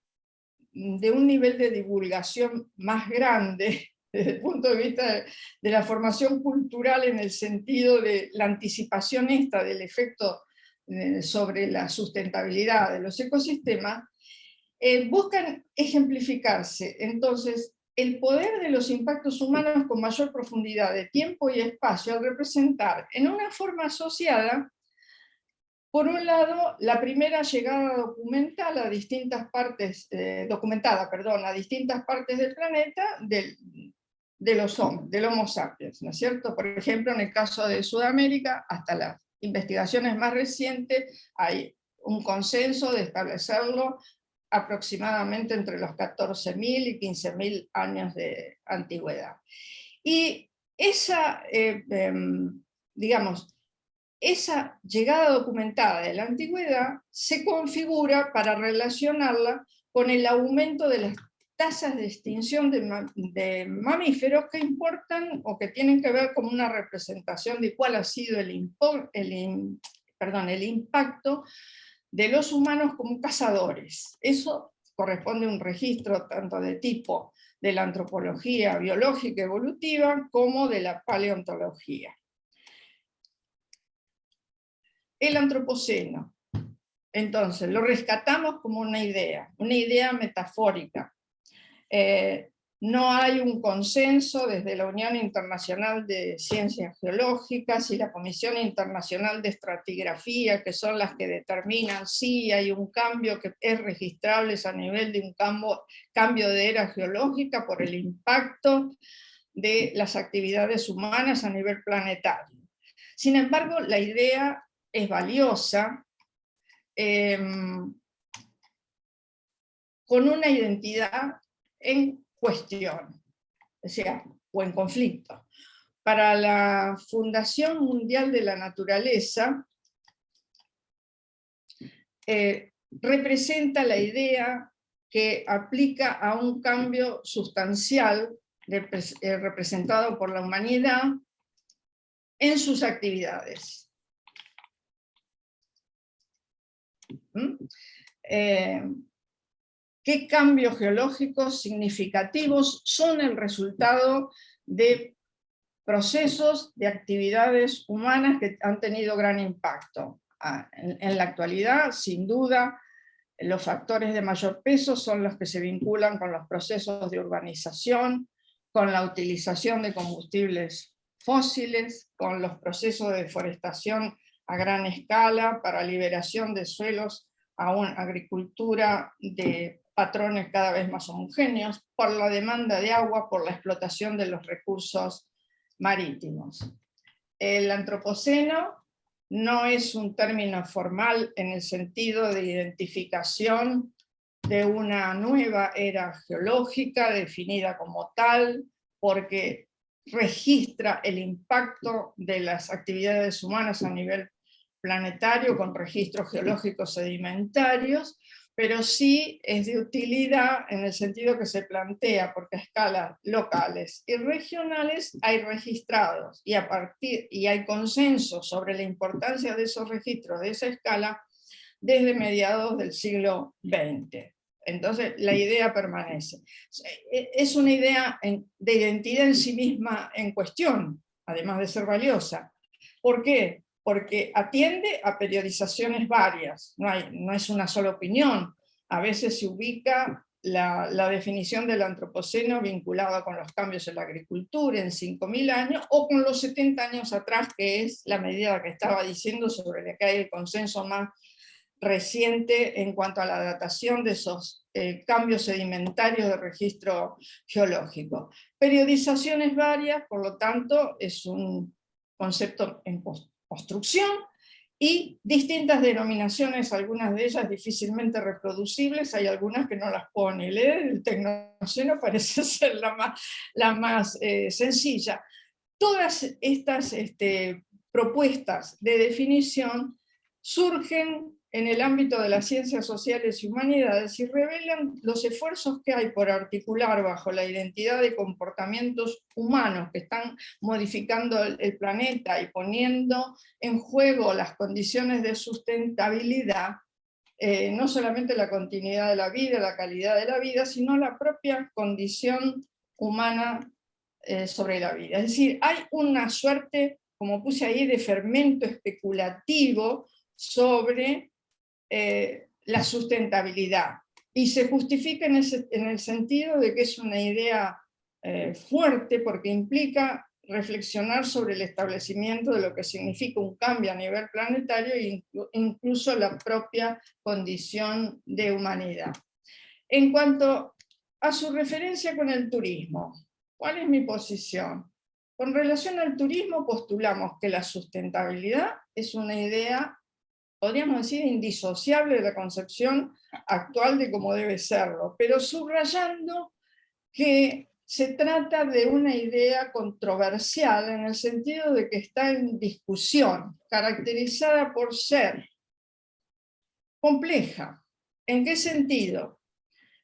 de un nivel de divulgación más grande desde el punto de vista de la formación cultural, en el sentido de la anticipación esta del efecto sobre la sustentabilidad de los ecosistemas, buscan ejemplificarse entonces el poder de los impactos humanos con mayor profundidad de tiempo y espacio, al representar en una forma asociada, por un lado, la primera llegada documentada a distintas partes del planeta del Homo sapiens, ¿no es cierto? Por ejemplo, en el caso de Sudamérica, hasta las investigaciones más recientes, hay un consenso de establecerlo aproximadamente entre los 14.000 y 15.000 años de antigüedad. Y esa, esa llegada documentada de la antigüedad se configura para relacionarla con el aumento de las tasas de extinción de mamíferos que importan o que tienen que ver con una representación de cuál ha sido el impacto de los humanos como cazadores. Eso corresponde a un registro tanto de tipo de la antropología biológica evolutiva como de la paleontología. El antropoceno, entonces, lo rescatamos como una idea metafórica. No hay un consenso desde la Unión Internacional de Ciencias Geológicas y la Comisión Internacional de Estratigrafía, que son las que determinan si hay un cambio que es registrable a nivel de un cambio de era geológica por el impacto de las actividades humanas a nivel planetario. Sin embargo, la idea es valiosa, con una identidad en cuestión, o sea, o en conflicto. Para la Fundación Mundial de la Naturaleza, representa la idea que aplica a un cambio sustancial representado por la humanidad en sus actividades. ¿Qué cambios geológicos significativos son el resultado de procesos, de actividades humanas que han tenido gran impacto? En la actualidad, sin duda, los factores de mayor peso son los que se vinculan con los procesos de urbanización, con la utilización de combustibles fósiles, con los procesos de deforestación a gran escala para liberación de suelos a una agricultura de patrones cada vez más homogéneos, por la demanda de agua, por la explotación de los recursos marítimos. El antropoceno no es un término formal en el sentido de identificación de una nueva era geológica definida como tal, porque registra el impacto de las actividades humanas a nivel planetario con registros geológicos sedimentarios, pero sí es de utilidad en el sentido que se plantea, porque a escalas locales y regionales hay registrados, y hay consenso sobre la importancia de esos registros de esa escala desde mediados del siglo XX. Entonces la idea permanece. Es una idea de identidad en sí misma en cuestión, además de ser valiosa. ¿Por qué? Porque atiende a periodizaciones varias, no es una sola opinión. A veces se ubica la definición del antropoceno vinculada con los cambios en la agricultura en 5.000 años, o con los 70 años atrás, que es la medida que estaba diciendo, sobre la que hay el consenso más reciente en cuanto a la datación de esos cambios sedimentarios de registro geológico. Periodizaciones varias, por lo tanto, es un concepto en construcción, y distintas denominaciones, algunas de ellas difícilmente reproducibles, hay algunas que no las puedo ni leer, el tecnoceno parece ser la más sencilla. Todas estas propuestas de definición surgen en el ámbito de las ciencias sociales y humanidades y revelan los esfuerzos que hay por articular bajo la identidad de comportamientos humanos que están modificando el planeta y poniendo en juego las condiciones de sustentabilidad, no solamente la continuidad de la vida, la calidad de la vida, sino la propia condición humana sobre la vida. Es decir, hay una suerte, como puse ahí, de fermento especulativo sobre la sustentabilidad, y se justifica en el sentido de que es una idea fuerte, porque implica reflexionar sobre el establecimiento de lo que significa un cambio a nivel planetario e incluso la propia condición de humanidad. En cuanto a su referencia con el turismo, ¿cuál es mi posición? Con relación al turismo, postulamos que la sustentabilidad es una idea, podríamos decir, indisociable de la concepción actual de cómo debe serlo, pero subrayando que se trata de una idea controversial en el sentido de que está en discusión, caracterizada por ser compleja. ¿En qué sentido?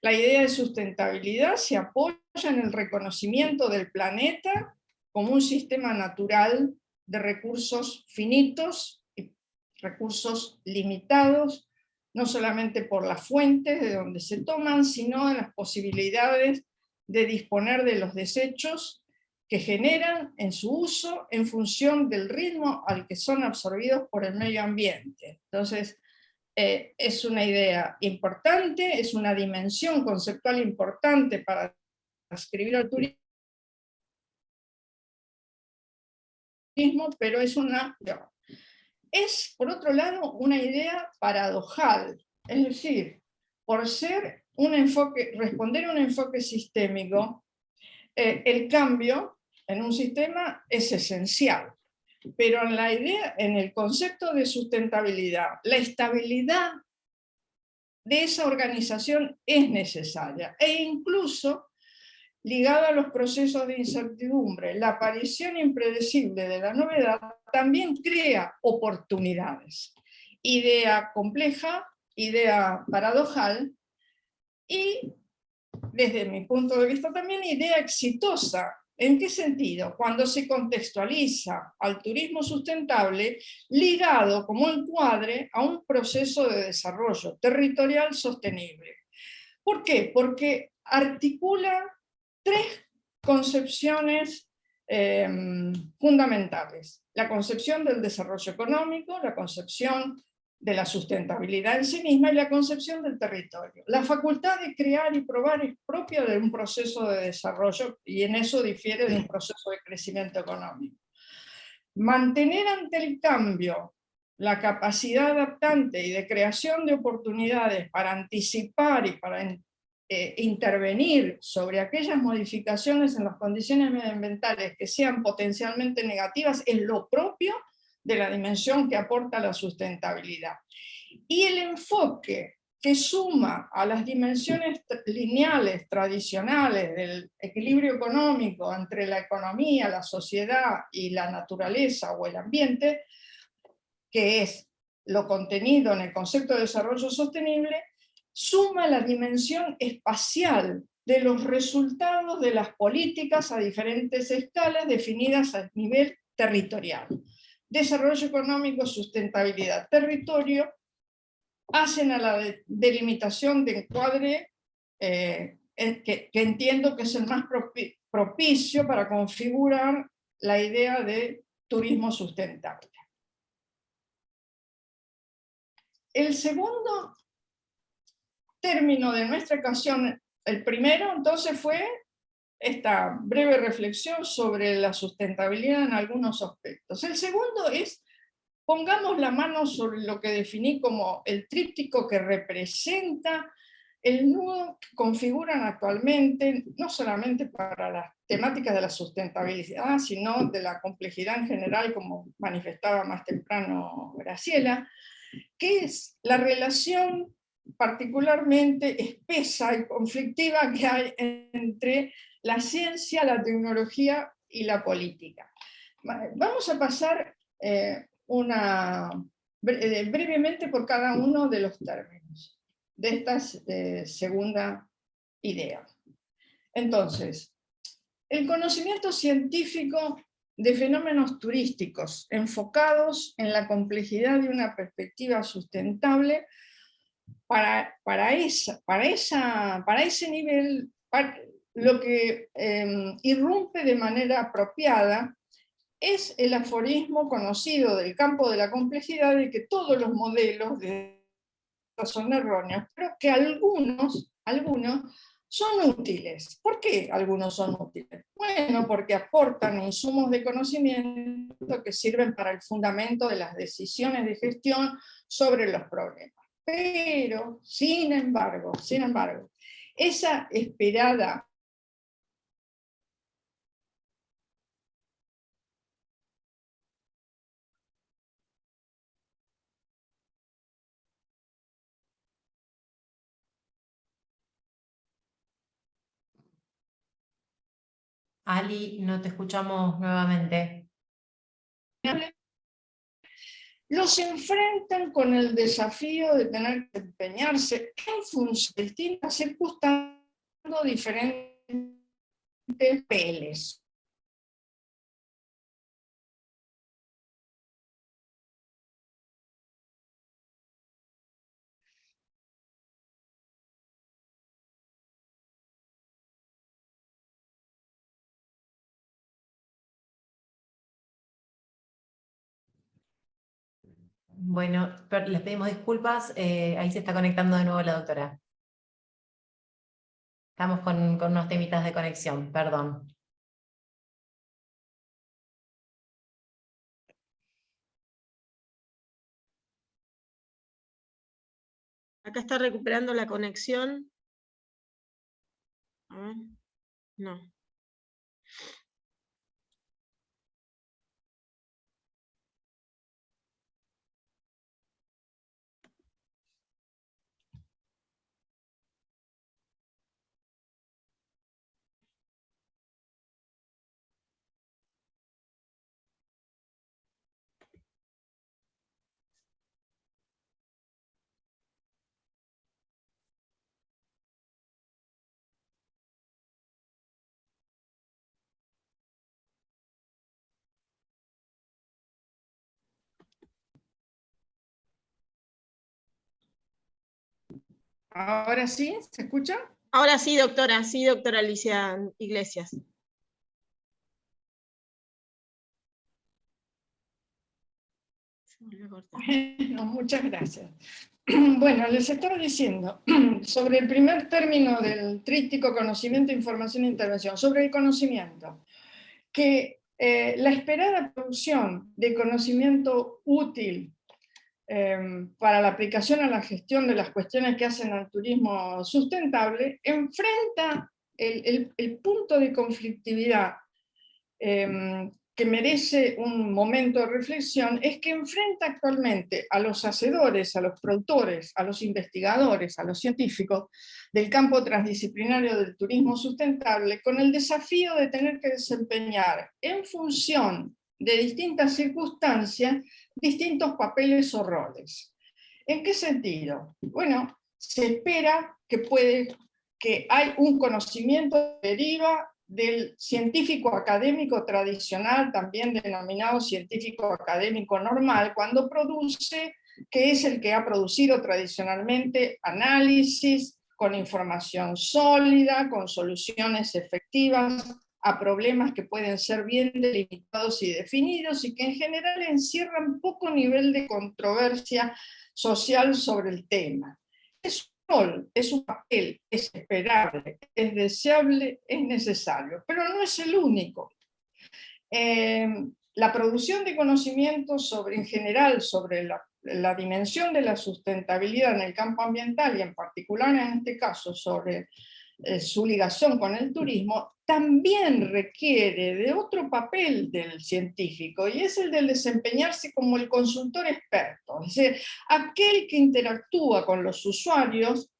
La idea de sustentabilidad se apoya en el reconocimiento del planeta como un sistema natural de recursos finitos y recursos limitados, no solamente por las fuentes de donde se toman, sino en las posibilidades de disponer de los desechos que generan en su uso en función del ritmo al que son absorbidos por el medio ambiente. Entonces, es una idea importante, es una dimensión conceptual importante para escribir al turismo, pero es, por otro lado, una idea paradojal, es decir, por ser un enfoque, responder a un enfoque sistémico, el cambio en un sistema es esencial, pero en la idea, en el concepto de sustentabilidad, la estabilidad de esa organización es necesaria, e incluso ligado a los procesos de incertidumbre, la aparición impredecible de la novedad también crea oportunidades. Idea compleja, idea paradojal, y desde mi punto de vista también idea exitosa. ¿En qué sentido? Cuando se contextualiza al turismo sustentable ligado como encuadre a un proceso de desarrollo territorial sostenible. ¿Por qué? Porque articula tres concepciones fundamentales: la concepción del desarrollo económico, la concepción de la sustentabilidad en sí misma y la concepción del territorio. La facultad de crear y probar es propia de un proceso de desarrollo, y en eso difiere de un proceso de crecimiento económico. Mantener ante el cambio la capacidad adaptante y de creación de oportunidades para anticipar y para intervenir sobre aquellas modificaciones en las condiciones medioambientales que sean potencialmente negativas es lo propio de la dimensión que aporta la sustentabilidad. Y el enfoque que suma a las dimensiones lineales tradicionales del equilibrio económico entre la economía, la sociedad y la naturaleza o el ambiente, que es lo contenido en el concepto de desarrollo sostenible, suma la dimensión espacial de los resultados de las políticas a diferentes escalas definidas a nivel territorial. Desarrollo económico, sustentabilidad, territorio, hacen a la delimitación de encuadre que entiendo que es el más propicio para configurar la idea de turismo sustentable. El segundo término de nuestra El primero, entonces, fue esta breve reflexión sobre la sustentabilidad en algunos aspectos. El segundo es, pongamos la mano sobre lo que definí como el tríptico que representa el nudo que configuran actualmente, no solamente para las temáticas de la sustentabilidad, sino de la complejidad en general, como manifestaba más temprano Graciela, que es la relación particularmente espesa y conflictiva que hay entre la ciencia, la tecnología y la política. Vamos a pasar brevemente por cada uno de los términos de esta segunda idea. Entonces, el conocimiento científico de fenómenos turísticos enfocados en la complejidad de una perspectiva sustentable, para ese nivel, lo que irrumpe de manera apropiada es el aforismo conocido del campo de la complejidad de que todos los modelos son erróneos, pero que algunos son útiles. ¿Por qué algunos son útiles? Bueno, porque aportan insumos de conocimiento que sirven para el fundamento de las decisiones de gestión sobre los problemas. Pero, sin embargo, esa esperada Ali, no te escuchamos nuevamente. los enfrentan con el desafío de tener que empeñarse en función de distintas circunstancias, diferentes peles. Bueno, les pedimos disculpas, ahí se está conectando de nuevo la doctora. Estamos con unos temitas de conexión, perdón. Acá está recuperando la conexión. No. ¿Ahora sí? ¿Se escucha? Ahora sí, doctora Alicia Iglesias. Bueno, muchas gracias. Bueno, les estaba diciendo sobre el primer término del tríptico conocimiento, información e intervención, sobre el conocimiento, que la esperada producción de conocimiento útil para la aplicación a la gestión de las cuestiones que hacen al turismo sustentable, enfrenta el punto de conflictividad que merece un momento de reflexión, es que enfrenta actualmente a los hacedores, a los productores, a los investigadores, a los científicos del campo transdisciplinario del turismo sustentable con el desafío de tener que desempeñar en función de distintas circunstancias distintos papeles o roles. ¿En qué sentido? Bueno, se espera que hay un conocimiento que deriva del científico académico tradicional, también denominado científico académico normal, cuando produce, que es el que ha producido tradicionalmente análisis con información sólida, con soluciones efectivas a problemas que pueden ser bien delimitados y definidos y que en general encierran poco nivel de controversia social sobre el tema. Es rol, es un papel, es esperable, es deseable, es necesario, pero no es el único. La producción de conocimientos en general sobre la dimensión de la sustentabilidad en el campo ambiental y en particular en este caso sobre su ligación con el turismo, también requiere de otro papel del científico, y es el de desempeñarse como el consultor experto, es decir, aquel que interactúa con los usuarios,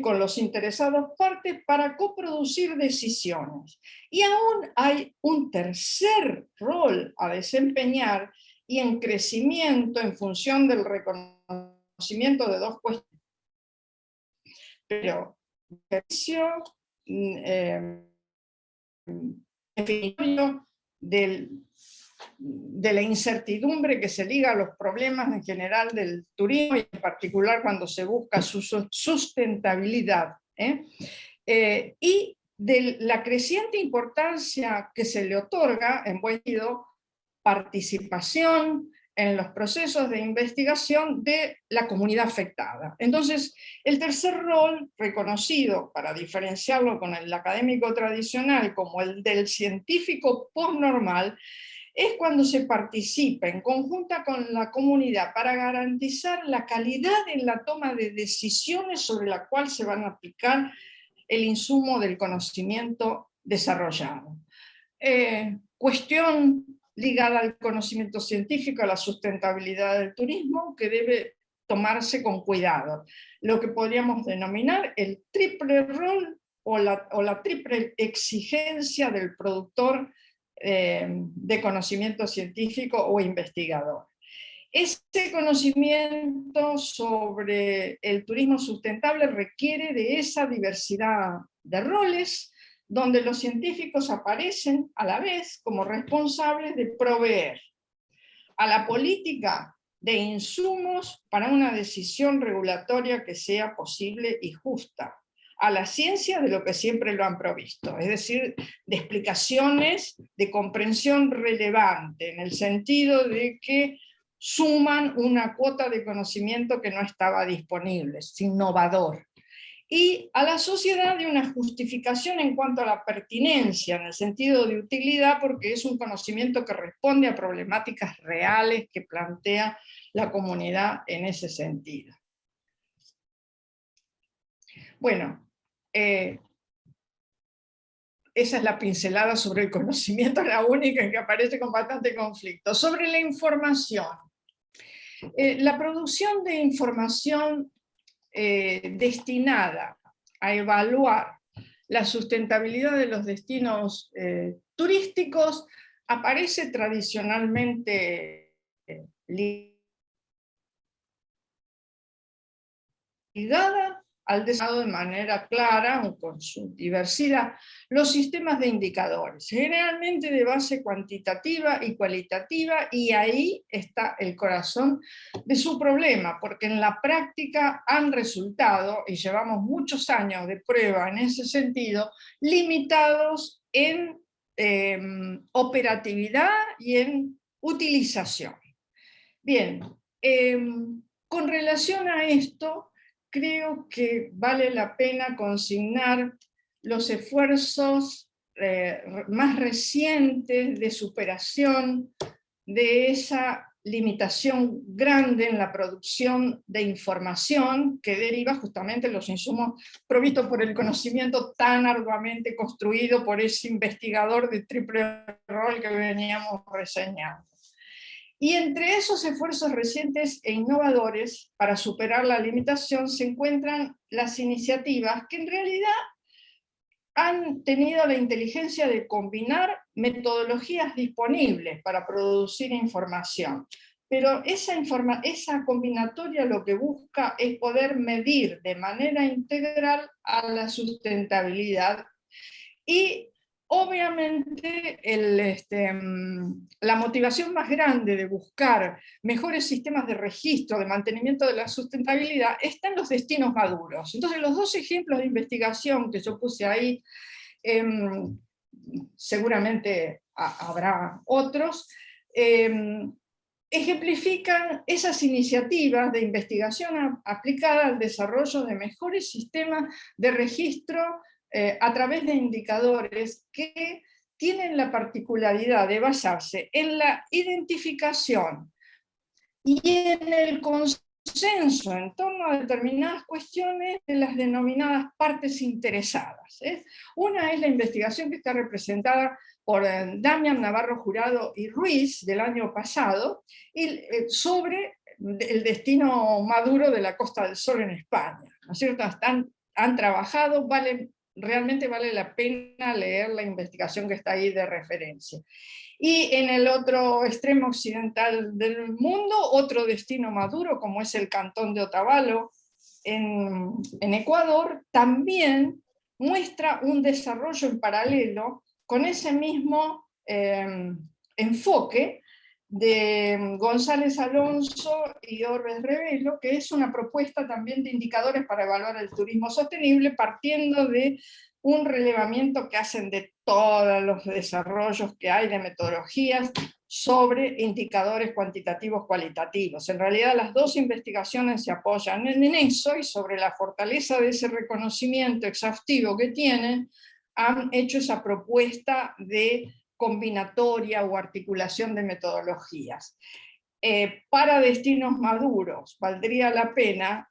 con los interesados partes para coproducir decisiones. Y aún hay un tercer rol a desempeñar y en crecimiento en función del reconocimiento de dos cuestiones. Pero ejercicio definitorio de la incertidumbre que se liga a los problemas en general del turismo y en particular cuando se busca su sustentabilidad. Y de la creciente importancia que se le otorga, en buen sentido, participación en los procesos de investigación de la comunidad afectada. Entonces, el tercer rol, reconocido para diferenciarlo con el académico tradicional como el del científico postnormal, es cuando se participa en conjunta con la comunidad para garantizar la calidad en la toma de decisiones sobre la cual se van a aplicar el insumo del conocimiento desarrollado. Cuestión ligada al conocimiento científico, a la sustentabilidad del turismo, que debe tomarse con cuidado. Lo que podríamos denominar el triple rol o la triple exigencia del productor de conocimiento científico o investigador. Ese conocimiento sobre el turismo sustentable requiere de esa diversidad de roles, donde los científicos aparecen a la vez como responsables de proveer a la política de insumos para una decisión regulatoria que sea posible y justa, a la ciencia de lo que siempre lo han provisto, es decir, de explicaciones de comprensión relevante, en el sentido de que suman una cuota de conocimiento que no estaba disponible, es innovador. Y a la sociedad de una justificación en cuanto a la pertinencia, en el sentido de utilidad, porque es un conocimiento que responde a problemáticas reales que plantea la comunidad en ese sentido. Bueno, esa es la pincelada sobre el conocimiento, la única en que aparece con bastante conflicto. Sobre la información. La producción de información destinada a evaluar la sustentabilidad de los destinos turísticos aparece tradicionalmente ligada al desarrollo de manera clara, con su diversidad, los sistemas de indicadores, generalmente de base cuantitativa y cualitativa, y ahí está el corazón de su problema, porque en la práctica han resultado, y llevamos muchos años de prueba en ese sentido, limitados en operatividad y en utilización. Bien, con relación a esto, creo que vale la pena consignar los esfuerzos más recientes de superación de esa limitación grande en la producción de información que deriva justamente de los insumos provistos por el conocimiento tan arduamente construido por ese investigador de triple rol que veníamos reseñando. Y entre esos esfuerzos recientes e innovadores para superar la limitación se encuentran las iniciativas que en realidad han tenido la inteligencia de combinar metodologías disponibles para producir información. Pero esa combinatoria lo que busca es poder medir de manera integral a la sustentabilidad y obviamente la motivación más grande de buscar mejores sistemas de registro, de mantenimiento de la sustentabilidad, está en los destinos maduros. Entonces los dos ejemplos de investigación que yo puse ahí, seguramente habrá otros, ejemplifican esas iniciativas de investigación aplicada al desarrollo de mejores sistemas de registro a través de indicadores que tienen la particularidad de basarse en la identificación y en el consenso en torno a determinadas cuestiones de las denominadas partes interesadas. Una es la investigación que está representada por Damián Navarro Jurado y Ruiz del año pasado, sobre el destino maduro de la Costa del Sol en España, ¿no es cierto? Han trabajado, realmente vale la pena leer la investigación que está ahí de referencia. Y en el otro extremo occidental del mundo, otro destino maduro, como es el cantón de Otavalo, en Ecuador, también muestra un desarrollo en paralelo con ese mismo enfoque de González Alonso y Orbes Revelo, que es una propuesta también de indicadores para evaluar el turismo sostenible, partiendo de un relevamiento que hacen de todos los desarrollos que hay de metodologías sobre indicadores cuantitativos cualitativos. En realidad las dos investigaciones se apoyan en eso, y sobre la fortaleza de ese reconocimiento exhaustivo que tienen, han hecho esa propuesta de combinatoria o articulación de metodologías. Para destinos maduros, valdría la pena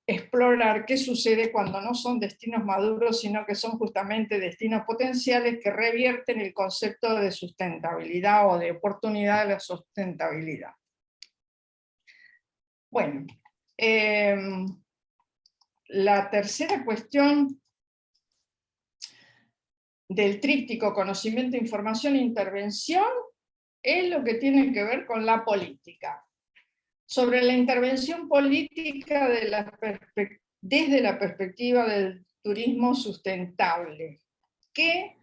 explorar qué sucede cuando no son destinos maduros, sino que son justamente destinos potenciales que revierten el concepto de sustentabilidad o de oportunidad de la sustentabilidad. Bueno, la tercera cuestión del tríptico conocimiento, información e intervención es lo que tiene que ver con la política. Sobre la intervención política desde la perspectiva del turismo sustentable, que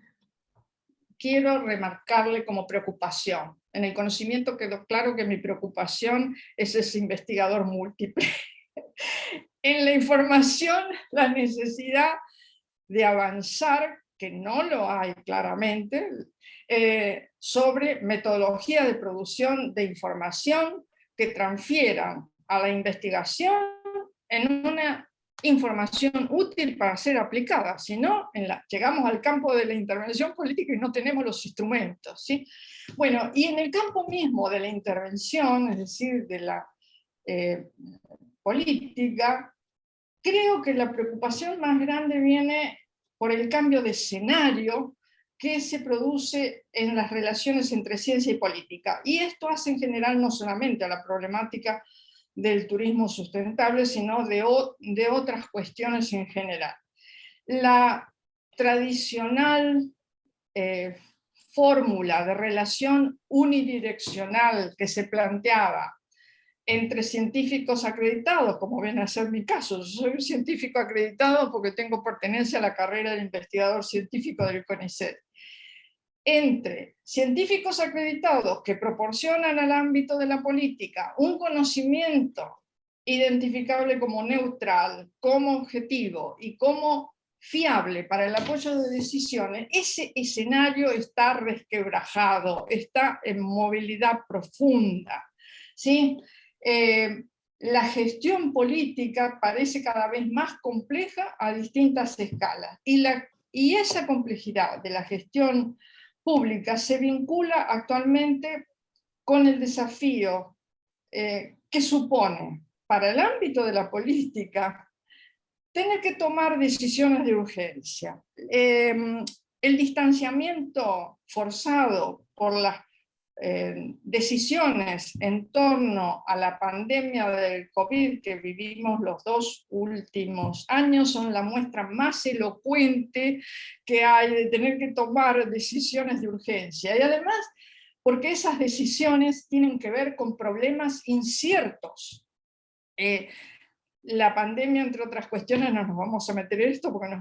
quiero remarcarle como preocupación. En el conocimiento quedó claro que mi preocupación es ese investigador múltiple. En la información, la necesidad de avanzar, que no lo hay claramente, sobre metodología de producción de información que transfieran a la investigación en una información útil para ser aplicada. Si no, llegamos al campo de la intervención política y no tenemos los instrumentos, ¿sí? Bueno, y en el campo mismo de la intervención, es decir, de la política, creo que la preocupación más grande viene por el cambio de escenario que se produce en las relaciones entre ciencia y política. Y esto hace en general no solamente a la problemática del turismo sustentable, sino de otras cuestiones en general. La tradicional fórmula de relación unidireccional que se planteaba entre científicos acreditados, como viene a ser mi caso. Yo soy un científico acreditado porque tengo pertenencia a la carrera de investigador científico del CONICET. Entre científicos acreditados que proporcionan al ámbito de la política un conocimiento identificable como neutral, como objetivo y como fiable para el apoyo de decisiones, ese escenario está resquebrajado, está en movilidad profunda, ¿sí? La gestión política parece cada vez más compleja a distintas escalas, y esa complejidad de la gestión pública se vincula actualmente con el desafío que supone para el ámbito de la política tener que tomar decisiones de urgencia. El distanciamiento forzado por las decisiones en torno a la pandemia del COVID que vivimos los 2 últimos años son la muestra más elocuente que hay de tener que tomar decisiones de urgencia. Y además, porque esas decisiones tienen que ver con problemas inciertos. La pandemia, entre otras cuestiones, no nos vamos a meter en esto porque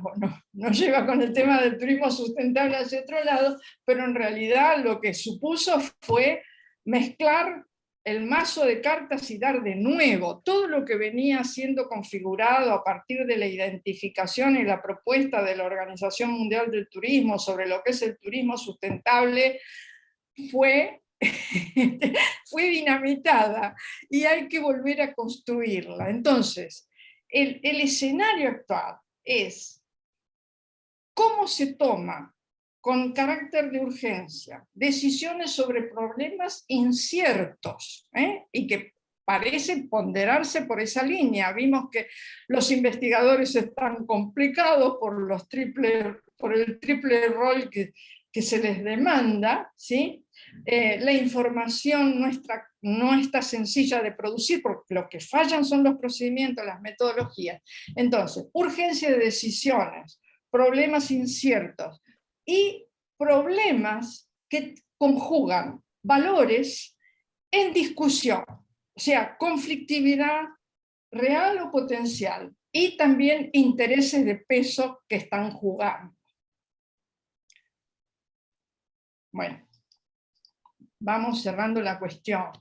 nos lleva con el tema del turismo sustentable hacia otro lado, pero en realidad lo que supuso fue mezclar el mazo de cartas y dar de nuevo todo lo que venía siendo configurado a partir de la identificación y la propuesta de la Organización Mundial del Turismo sobre lo que es el turismo sustentable, fue fue dinamitada y hay que volver a construirla. Entonces, el escenario actual es cómo se toma con carácter de urgencia decisiones sobre problemas inciertos, y que parecen ponderarse por esa línea. Vimos que los investigadores están complicados por el triple rol que se les demanda, ¿sí? La información no está sencilla de producir, porque lo que fallan son los procedimientos, las metodologías. Entonces, urgencia de decisiones, problemas inciertos y problemas que conjugan valores en discusión, o sea, conflictividad real o potencial, y también intereses de peso que están jugando. Bueno, vamos cerrando la cuestión.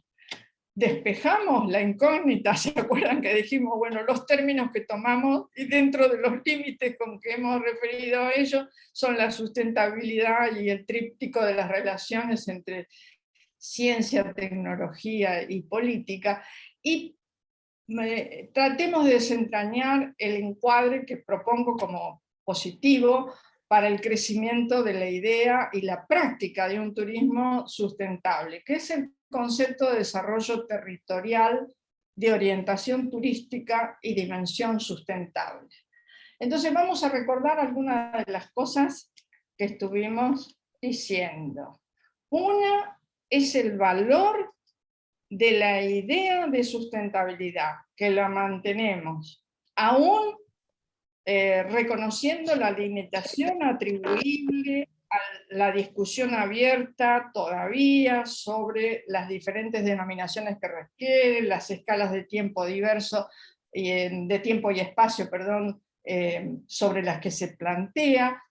Despejamos la incógnita, ¿se acuerdan que dijimos, bueno, los términos que tomamos y dentro de los límites con que hemos referido a ellos son la sustentabilidad y el tríptico de las relaciones entre ciencia, tecnología y política, y tratemos de desentrañar el encuadre que propongo como positivo para el crecimiento de la idea y la práctica de un turismo sustentable, que es el concepto de desarrollo territorial, de orientación turística y dimensión sustentable. Entonces vamos a recordar algunas de las cosas que estuvimos diciendo. Una es el valor de la idea de sustentabilidad, que la mantenemos, aún reconociendo la limitación atribuible a la discusión abierta todavía sobre las diferentes denominaciones que requieren, las escalas de tiempo diverso, de tiempo y espacio, perdón, sobre las que se plantea,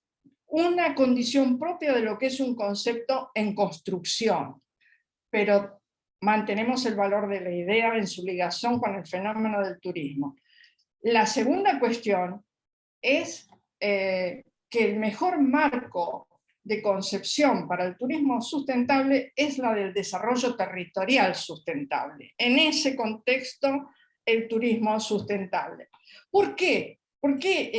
una condición propia de lo que es un concepto en construcción, pero mantenemos el valor de la idea en su ligación con el fenómeno del turismo. La segunda cuestión es que el mejor marco de concepción para el turismo sustentable es la del desarrollo territorial sustentable. En ese contexto, el turismo sustentable. ¿Por qué? ¿Por qué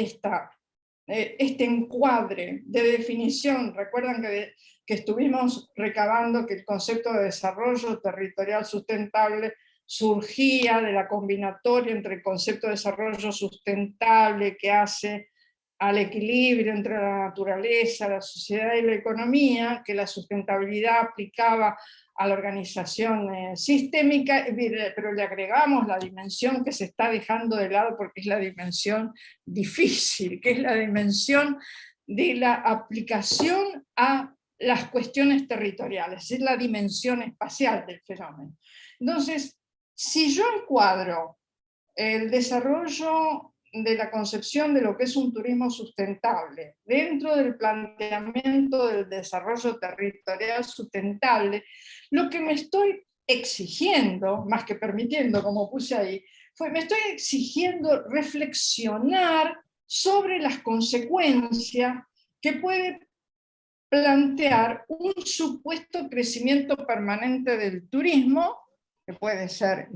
este encuadre de definición? Recuerdan que estuvimos recabando que el concepto de desarrollo territorial sustentable surgía de la combinatoria entre el concepto de desarrollo sustentable que hace al equilibrio entre la naturaleza, la sociedad y la economía, que la sustentabilidad aplicaba a la organización sistémica, pero le agregamos la dimensión que se está dejando de lado porque es la dimensión difícil, que es la dimensión de la aplicación a las cuestiones territoriales, es la dimensión espacial del fenómeno. Entonces, si yo encuadro el desarrollo de la concepción de lo que es un turismo sustentable dentro del planteamiento del desarrollo territorial sustentable, lo que me estoy exigiendo, más que permitiendo, como puse ahí, me estoy exigiendo reflexionar sobre las consecuencias que puede plantear un supuesto crecimiento permanente del turismo, que puede ser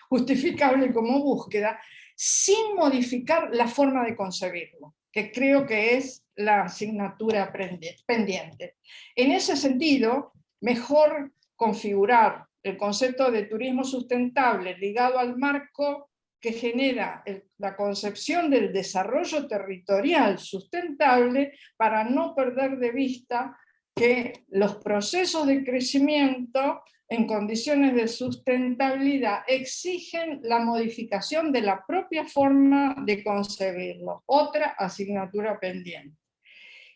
justificable como búsqueda, sin modificar la forma de concebirlo, que creo que es la asignatura pendiente. En ese sentido, mejor configurar el concepto de turismo sustentable ligado al marco que genera la concepción del desarrollo territorial sustentable, para no perder de vista que los procesos de crecimiento en condiciones de sustentabilidad exigen la modificación de la propia forma de concebirlo, otra asignatura pendiente.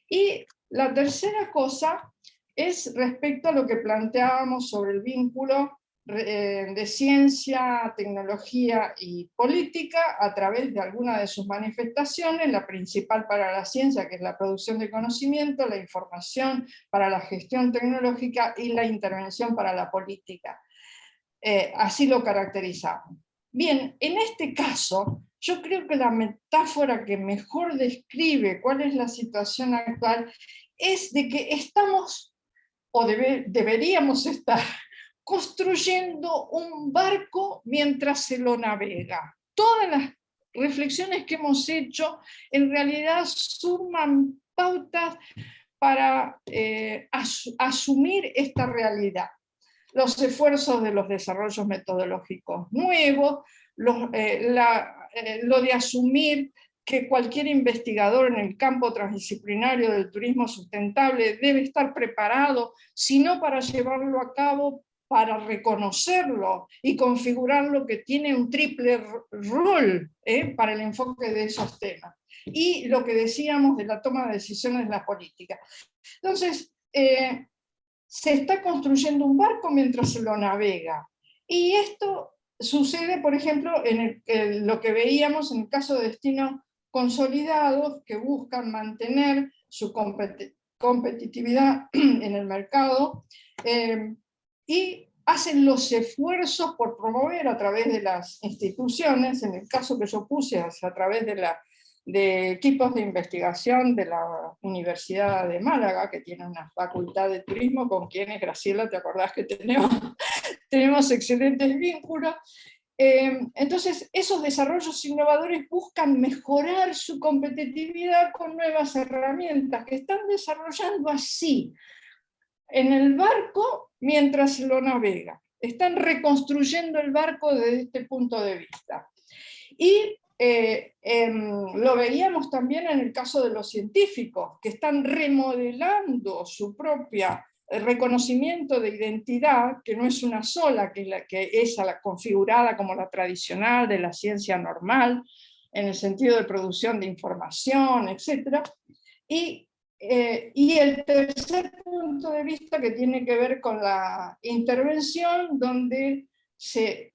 Y la tercera cosa es respecto a lo que planteábamos sobre el vínculo de ciencia, tecnología y política a través de alguna de sus manifestaciones, la principal para la ciencia, que es la producción de conocimiento, la información para la gestión tecnológica y la intervención para la política. Así lo caracterizamos. Bien, en este caso, yo creo que la metáfora que mejor describe cuál es la situación actual es de que estamos o deberíamos estar construyendo un barco mientras se lo navega. Todas las reflexiones que hemos hecho en realidad suman pautas para asumir esta realidad. Los esfuerzos de los desarrollos metodológicos nuevos, lo de asumir que cualquier investigador en el campo transdisciplinario del turismo sustentable debe estar preparado, si no para llevarlo a cabo, para reconocerlo y configurarlo, que tiene un triple rol para el enfoque de esos temas. Y lo que decíamos de la toma de decisiones de la política. Entonces, se está construyendo un barco mientras se lo navega. Y esto sucede, por ejemplo, en lo que veíamos en el caso de destinos consolidados que buscan mantener su competitividad en el mercado, y hacen los esfuerzos por promover a través de las instituciones, en el caso que yo puse, a través de equipos de investigación de la Universidad de Málaga, que tiene una facultad de turismo con quienes, Graciela, te acordás que tenemos excelentes vínculos. Entonces, esos desarrollos innovadores buscan mejorar su competitividad con nuevas herramientas que están desarrollando así, en el barco mientras lo navega. Están reconstruyendo el barco desde este punto de vista. Y lo veíamos también en el caso de los científicos, que están remodelando su propia reconocimiento de identidad, que no es una sola, que es la configurada como la tradicional de la ciencia normal, en el sentido de producción de información, etc. Y el tercer punto de vista, que tiene que ver con la intervención, donde se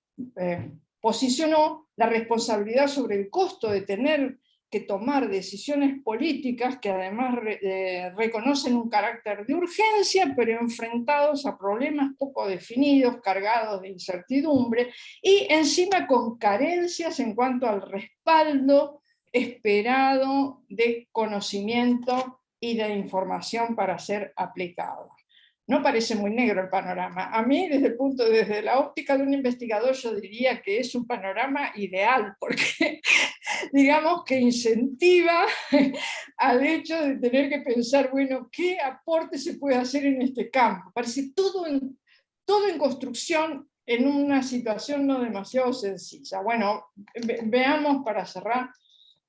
posicionó la responsabilidad sobre el costo de tener que tomar decisiones políticas que además reconocen un carácter de urgencia, pero enfrentados a problemas poco definidos, cargados de incertidumbre, y encima con carencias en cuanto al respaldo esperado de conocimiento y de información para ser aplicado. No parece muy negro el panorama. A mí, desde la óptica de un investigador, yo diría que es un panorama ideal, porque digamos que incentiva al hecho de tener que pensar, bueno, ¿qué aporte se puede hacer en este campo? Parece todo en construcción, en una situación no demasiado sencilla. Bueno, veamos para cerrar,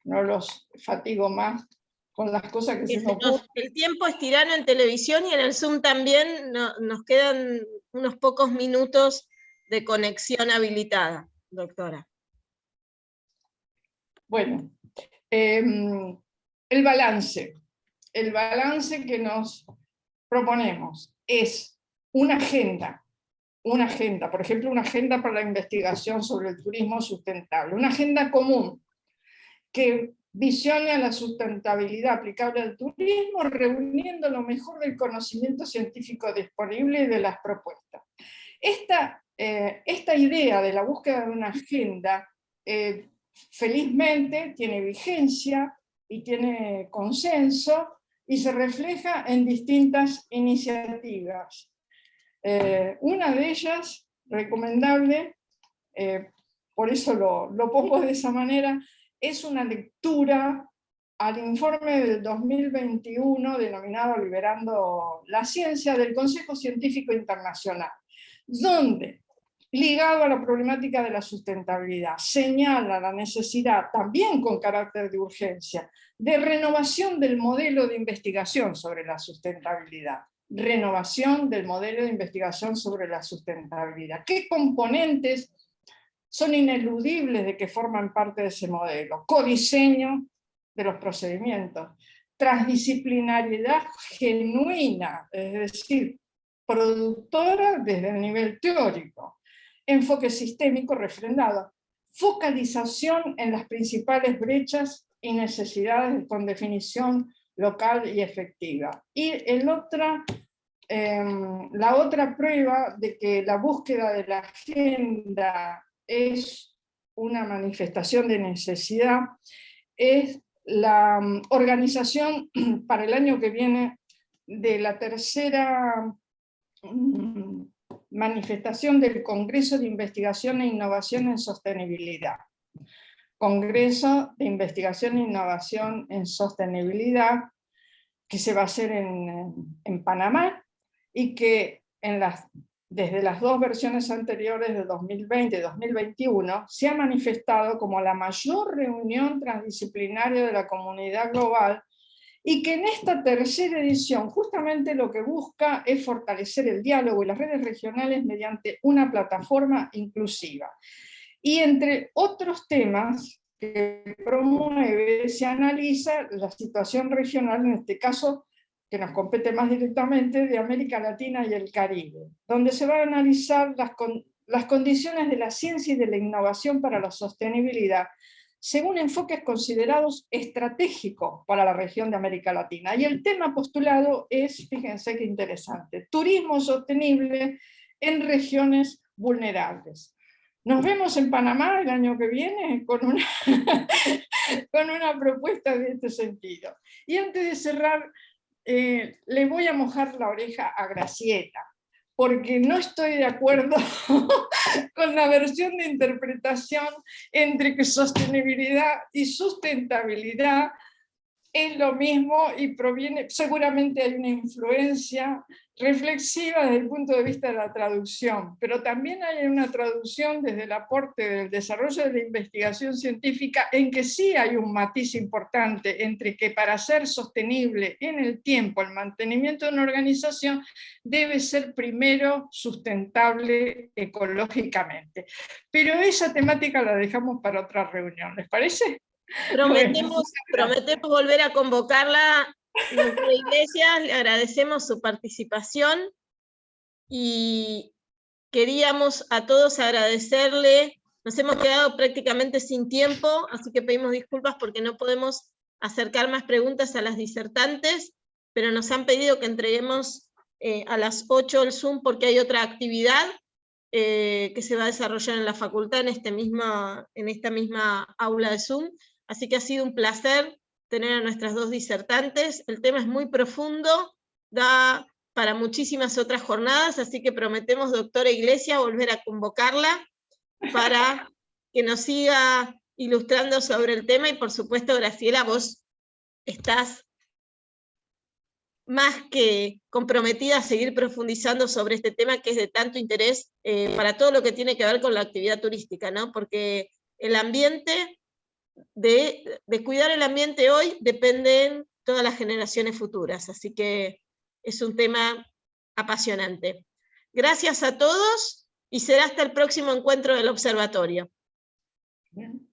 no los fatigo más con las cosas que se nos ocurren. El tiempo es tirano en televisión y en el Zoom también. Nos quedan unos pocos minutos de conexión habilitada, doctora. Bueno, el balance que nos proponemos es una agenda, por ejemplo, una agenda para la investigación sobre el turismo sustentable, una agenda común que visione a la sustentabilidad aplicable al turismo, reuniendo lo mejor del conocimiento científico disponible y de las propuestas. Esta idea de la búsqueda de una agenda felizmente tiene vigencia y tiene consenso y se refleja en distintas iniciativas. Una de ellas, recomendable, por eso lo pongo de esa manera, es una lectura al informe del 2021 denominado Liberando la Ciencia del Consejo Científico Internacional, donde, ligado a la problemática de la sustentabilidad, señala la necesidad, también con carácter de urgencia, de renovación del modelo de investigación sobre la sustentabilidad. Renovación del modelo de investigación sobre la sustentabilidad. ¿Qué componentes son ineludibles de que forman parte de ese modelo? Codiseño de los procedimientos, transdisciplinariedad genuina, es decir, productora desde el nivel teórico, enfoque sistémico refrendado, focalización en las principales brechas y necesidades con definición local y efectiva. Y la otra prueba de que la búsqueda de la agenda es una manifestación de necesidad es la organización para el año que viene de la tercera manifestación del Congreso de Investigación e Innovación en Sostenibilidad. Congreso de Investigación e Innovación en Sostenibilidad, que se va a hacer en Panamá, y que desde las dos versiones anteriores de 2020 y 2021 se ha manifestado como la mayor reunión transdisciplinaria de la comunidad global, y que en esta tercera edición justamente lo que busca es fortalecer el diálogo y las redes regionales mediante una plataforma inclusiva. Y entre otros temas que promueve, se analiza la situación regional, en este caso que nos compete más directamente, de América Latina y el Caribe, donde se van a analizar las condiciones de la ciencia y de la innovación para la sostenibilidad, según enfoques considerados estratégicos para la región de América Latina. Y el tema postulado es, fíjense qué interesante, turismo sostenible en regiones vulnerables. Nos vemos en Panamá el año que viene con una, con una propuesta de este sentido. Y antes de cerrar, le voy a mojar la oreja a Graciela, porque no estoy de acuerdo con la versión de interpretación entre que sostenibilidad y sustentabilidad es lo mismo y proviene, seguramente hay una influencia reflexiva desde el punto de vista de la traducción, pero también hay una traducción desde el aporte del desarrollo de la investigación científica, en que sí hay un matiz importante entre que para ser sostenible en el tiempo el mantenimiento de una organización debe ser primero sustentable ecológicamente. Pero esa temática la dejamos para otra reunión, ¿les parece? Prometemos volver a convocarla, doctora Iglesias, le agradecemos su participación y queríamos a todos agradecerle, nos hemos quedado prácticamente sin tiempo, así que pedimos disculpas porque no podemos acercar más preguntas a las disertantes, pero nos han pedido que entreguemos a las 8 el Zoom porque hay otra actividad que se va a desarrollar en la facultad en esta misma aula de Zoom. Así que ha sido un placer tener a nuestras dos disertantes. El tema es muy profundo, da para muchísimas otras jornadas, así que prometemos, doctora Iglesias, volver a convocarla para que nos siga ilustrando sobre el tema. Y por supuesto, Graciela, vos estás más que comprometida a seguir profundizando sobre este tema que es de tanto interés para todo lo que tiene que ver con la actividad turística, ¿no? Porque el ambiente, de cuidar el ambiente hoy dependen todas las generaciones futuras, así que es un tema apasionante. Gracias a todos y será hasta el próximo encuentro del observatorio. Bien.